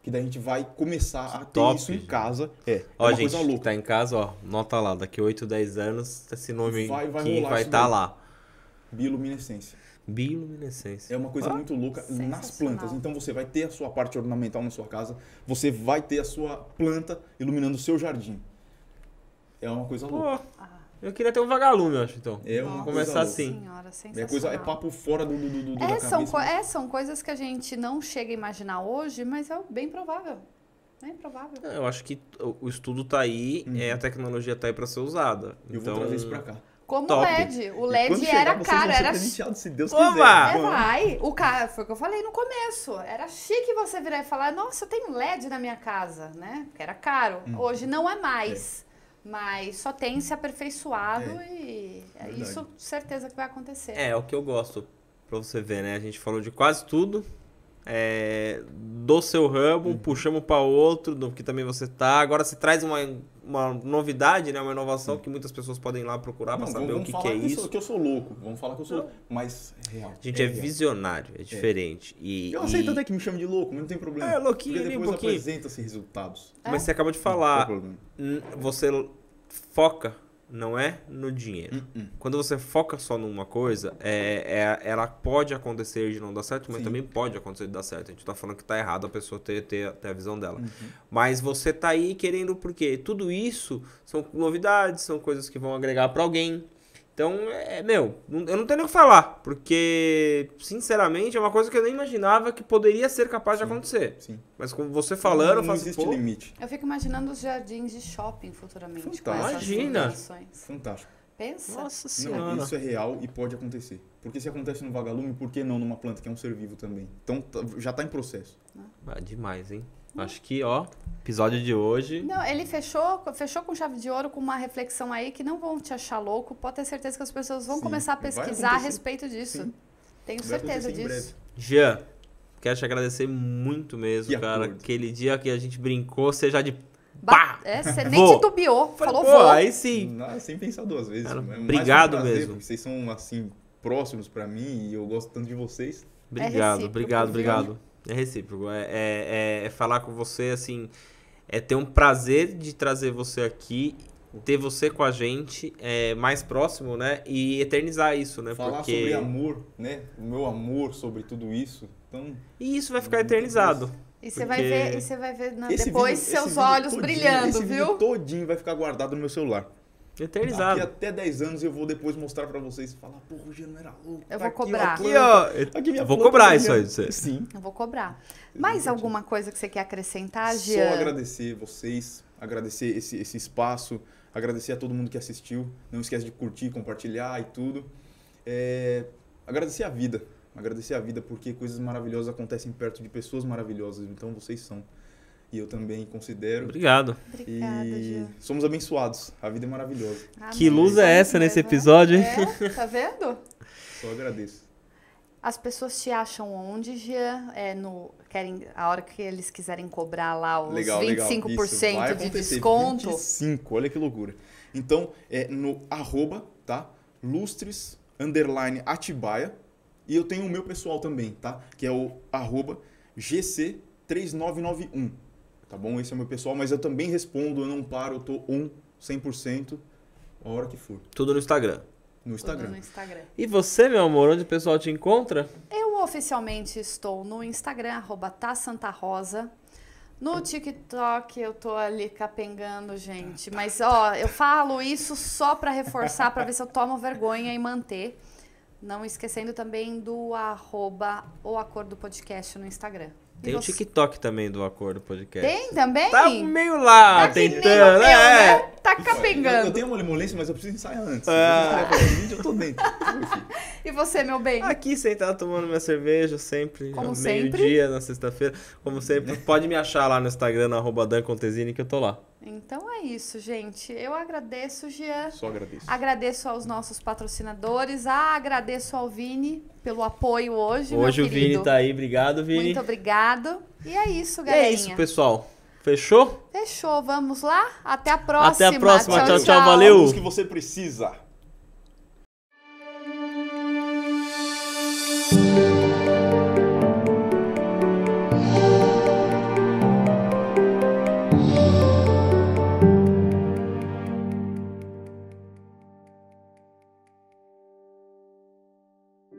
Speaker 3: Que daí a gente vai começar a ter
Speaker 1: top,
Speaker 3: isso em
Speaker 1: gente.
Speaker 3: casa. É
Speaker 1: Ó,
Speaker 3: uma
Speaker 1: gente,
Speaker 3: coisa
Speaker 1: que
Speaker 3: louca.
Speaker 1: tá em casa, ó, nota lá, daqui 8, 10 anos, esse nome
Speaker 3: Vai
Speaker 1: aqui
Speaker 3: rolar
Speaker 1: vai
Speaker 3: isso
Speaker 1: estar
Speaker 3: daí.
Speaker 1: lá.
Speaker 3: Bioluminescência.
Speaker 1: Bioluminescência.
Speaker 3: É uma coisa muito louca nas plantas. Então você vai ter a sua parte ornamental na sua casa, você vai ter a sua planta iluminando o seu jardim. É uma coisa louca.
Speaker 1: Pô, eu queria ter um vagalume, eu acho, então.
Speaker 3: É uma
Speaker 1: Vamos
Speaker 3: coisa
Speaker 1: começar
Speaker 3: louca.
Speaker 1: assim.
Speaker 2: Senhora,
Speaker 3: É
Speaker 2: sensacional.
Speaker 3: papo fora da
Speaker 2: São,
Speaker 3: cabeça.
Speaker 2: são coisas que a gente não chega a imaginar hoje, mas é bem provável. Bem provável.
Speaker 1: Eu acho que o estudo tá aí, a tecnologia tá aí pra ser usada.
Speaker 3: Eu
Speaker 1: então,
Speaker 3: vou trazer isso pra cá.
Speaker 2: Como
Speaker 1: Top.
Speaker 2: o LED. O
Speaker 3: E
Speaker 2: LED
Speaker 3: quando chegar,
Speaker 2: era
Speaker 3: vocês
Speaker 2: caro,
Speaker 3: vão ser
Speaker 2: era
Speaker 3: presenteados, se Deus
Speaker 1: Oba!
Speaker 3: quiser.
Speaker 2: vai. O cara, foi o que eu falei no começo. Era chique você virar e falar, nossa, eu tenho LED na minha casa, né? Porque era caro. Hoje não é mais. Mas só tem se aperfeiçoado e
Speaker 3: Verdade.
Speaker 2: isso certeza que vai acontecer.
Speaker 1: É o que eu gosto, pra você ver, né? A gente falou de quase tudo. Do seu ramo, puxamos para outro, do que também você tá. Agora você traz uma novidade, né? Uma inovação que muitas pessoas podem ir lá procurar para saber o que é isso.
Speaker 3: Que eu sou louco. Vamos falar que eu sou louco. Mas real.
Speaker 1: A gente é
Speaker 3: real.
Speaker 1: visionário, é diferente. E,
Speaker 3: Eu aceito até que me chame de louco, mas não tem problema.
Speaker 1: É, louquinho
Speaker 3: Porque
Speaker 1: ali um
Speaker 3: depois
Speaker 1: pouquinho.
Speaker 3: apresenta-se resultados.
Speaker 1: Mas você acabou de
Speaker 3: Não
Speaker 1: falar,
Speaker 3: tem problema.
Speaker 1: você foca, não é no dinheiro. Quando você foca só numa coisa, ela pode acontecer de não dar certo, mas
Speaker 3: Sim.
Speaker 1: também pode acontecer de dar certo. A gente tá falando que tá errado a pessoa ter a visão dela. Mas você tá aí querendo, porque tudo isso são novidades, são coisas que vão agregar pra alguém. Então, eu não tenho nem o que falar, porque, sinceramente, é uma coisa que eu nem imaginava que poderia ser capaz de acontecer.
Speaker 3: Sim.
Speaker 1: Mas com você falando, eu
Speaker 3: não
Speaker 1: falo assim,
Speaker 3: existe
Speaker 1: pô,
Speaker 3: limite.
Speaker 2: Eu fico imaginando os jardins de shopping futuramente com
Speaker 3: Fantástico.
Speaker 2: essas
Speaker 1: Imagina.
Speaker 2: inovações.
Speaker 3: Fantástico.
Speaker 2: Pensa.
Speaker 1: nossa
Speaker 3: Não,
Speaker 1: senhora.
Speaker 3: isso é real e pode acontecer. Porque se acontece no vagalume, por que não numa planta que é um ser vivo também? Então já tá em processo.
Speaker 1: Demais, hein? Acho que, ó, episódio de hoje...
Speaker 2: Não, ele fechou com chave de ouro com uma reflexão aí que não vão te achar louco. Pode ter certeza que as pessoas vão
Speaker 3: Sim,
Speaker 2: começar a
Speaker 3: vai
Speaker 2: pesquisar a
Speaker 3: acontecer.
Speaker 2: respeito disso.
Speaker 3: Sim.
Speaker 2: Tenho
Speaker 3: Vai
Speaker 2: certeza
Speaker 3: acontecer em
Speaker 2: disso.
Speaker 1: Jean, quero te agradecer muito mesmo,
Speaker 3: Que
Speaker 1: cara.
Speaker 3: acordo.
Speaker 1: Aquele dia que a gente brincou, você já de... Pá!
Speaker 2: Você nem
Speaker 1: Vou.
Speaker 2: titubeou, falou
Speaker 1: Pô,
Speaker 2: vou.
Speaker 1: aí sim.
Speaker 3: Não, sem pensar duas vezes.
Speaker 1: Cara,
Speaker 3: É mais
Speaker 1: obrigado
Speaker 3: um prazer,
Speaker 1: mesmo.
Speaker 3: porque vocês são, assim, próximos pra mim e eu gosto tanto de vocês.
Speaker 1: Obrigado,
Speaker 2: recíproco,
Speaker 1: obrigado,
Speaker 2: viu?
Speaker 1: obrigado. É recíproco. É falar com você, assim... É ter um prazer de trazer você aqui, ter você com a gente, mais próximo, né? E eternizar isso, né?
Speaker 3: Falar
Speaker 1: Porque...
Speaker 3: sobre amor, né? O meu amor sobre tudo isso. Então,
Speaker 1: E isso vai ficar eternizado.
Speaker 2: E você
Speaker 1: Porque-
Speaker 2: vai ver
Speaker 3: esse
Speaker 2: depois
Speaker 3: vídeo-
Speaker 2: seus
Speaker 3: esse vídeo
Speaker 2: olhos
Speaker 3: todinho-
Speaker 2: brilhando,
Speaker 3: esse
Speaker 2: viu?
Speaker 3: vídeo todinho vai ficar guardado no meu celular.
Speaker 1: Eternizado.
Speaker 3: Daqui até 10 anos eu vou depois mostrar pra vocês e falar, pô, o Roger não era louco.
Speaker 2: Eu
Speaker 3: tá
Speaker 2: vou
Speaker 3: aqui, ó,
Speaker 2: cobrar.
Speaker 1: Aqui, ó.
Speaker 3: Aqui minha
Speaker 1: Vou
Speaker 3: planta
Speaker 1: cobrar
Speaker 3: tá
Speaker 1: isso aí
Speaker 3: minha-
Speaker 1: de você.
Speaker 3: Sim.
Speaker 2: Eu vou cobrar. Mais alguma coisa que você quer acrescentar,
Speaker 3: Só
Speaker 2: Jean?
Speaker 3: agradecer vocês, agradecer esse espaço, agradecer a todo mundo que assistiu. Não esquece de curtir, compartilhar e tudo. Agradecer a vida, porque coisas maravilhosas acontecem perto de pessoas maravilhosas. Então vocês são. E eu também considero.
Speaker 1: Obrigado.
Speaker 2: Obrigada,
Speaker 3: E
Speaker 2: Jean.
Speaker 3: somos abençoados. A vida é maravilhosa.
Speaker 1: Que
Speaker 2: Amém.
Speaker 1: luz é essa nesse episódio, hein?
Speaker 2: Tá vendo?
Speaker 3: Só agradeço.
Speaker 2: As pessoas te acham onde, Jean? A hora que eles quiserem cobrar lá os
Speaker 3: Legal.
Speaker 2: 25%
Speaker 3: Isso vai
Speaker 2: de
Speaker 3: acontecer.
Speaker 2: desconto.
Speaker 3: 25, olha que loucura. Então, no @, tá? lustres_Atibaia. E eu tenho o meu pessoal também, tá? Que é o @GC3991. Tá bom? Esse é o meu pessoal, mas eu também respondo, eu não paro, eu tô 100% a hora que for.
Speaker 1: Tudo no Instagram.
Speaker 3: No
Speaker 2: Tudo
Speaker 3: Instagram.
Speaker 2: no Instagram.
Speaker 1: E você, meu amor, onde o pessoal te encontra?
Speaker 2: Eu oficialmente estou no Instagram, @tasantarosa. No TikTok eu tô ali capengando, gente. Mas, ó, eu falo isso só pra reforçar, pra ver se eu tomo vergonha e manter. Não esquecendo também do @o Acordo Podcast no Instagram. E
Speaker 1: Tem o
Speaker 2: você?
Speaker 1: TikTok também do Acordo Podcast.
Speaker 2: Tem também?
Speaker 1: Tá meio lá,
Speaker 2: Tá que nem o
Speaker 1: tentando.
Speaker 2: meu, né? Tá tá capengando.
Speaker 3: Eu tenho uma malemolência, mas eu preciso ensaiar antes. Se você fazer vídeo, eu tô dentro.
Speaker 2: E você, meu bem?
Speaker 1: Aqui sentado tomando minha cerveja, sempre.
Speaker 2: Como sempre.
Speaker 1: Meio-dia na sexta-feira. Como sempre. Pode me achar lá no Instagram, no @dancontesini, que eu tô lá.
Speaker 2: Então é isso, gente. Eu agradeço, Jean.
Speaker 3: Só agradeço.
Speaker 2: Agradeço aos nossos patrocinadores. Agradeço ao Vini pelo apoio hoje,
Speaker 1: Hoje
Speaker 2: meu
Speaker 1: o
Speaker 2: querido.
Speaker 1: Vini tá aí. Obrigado, Vini.
Speaker 2: Muito obrigado. E é isso,
Speaker 1: E
Speaker 2: galerinha.
Speaker 1: é isso, pessoal. Fechou?
Speaker 2: Fechou. Vamos lá? Até a próxima.
Speaker 1: Até a próxima.
Speaker 2: Tchau,
Speaker 1: Tchau, tchau. Valeu.
Speaker 3: A luz que você precisa.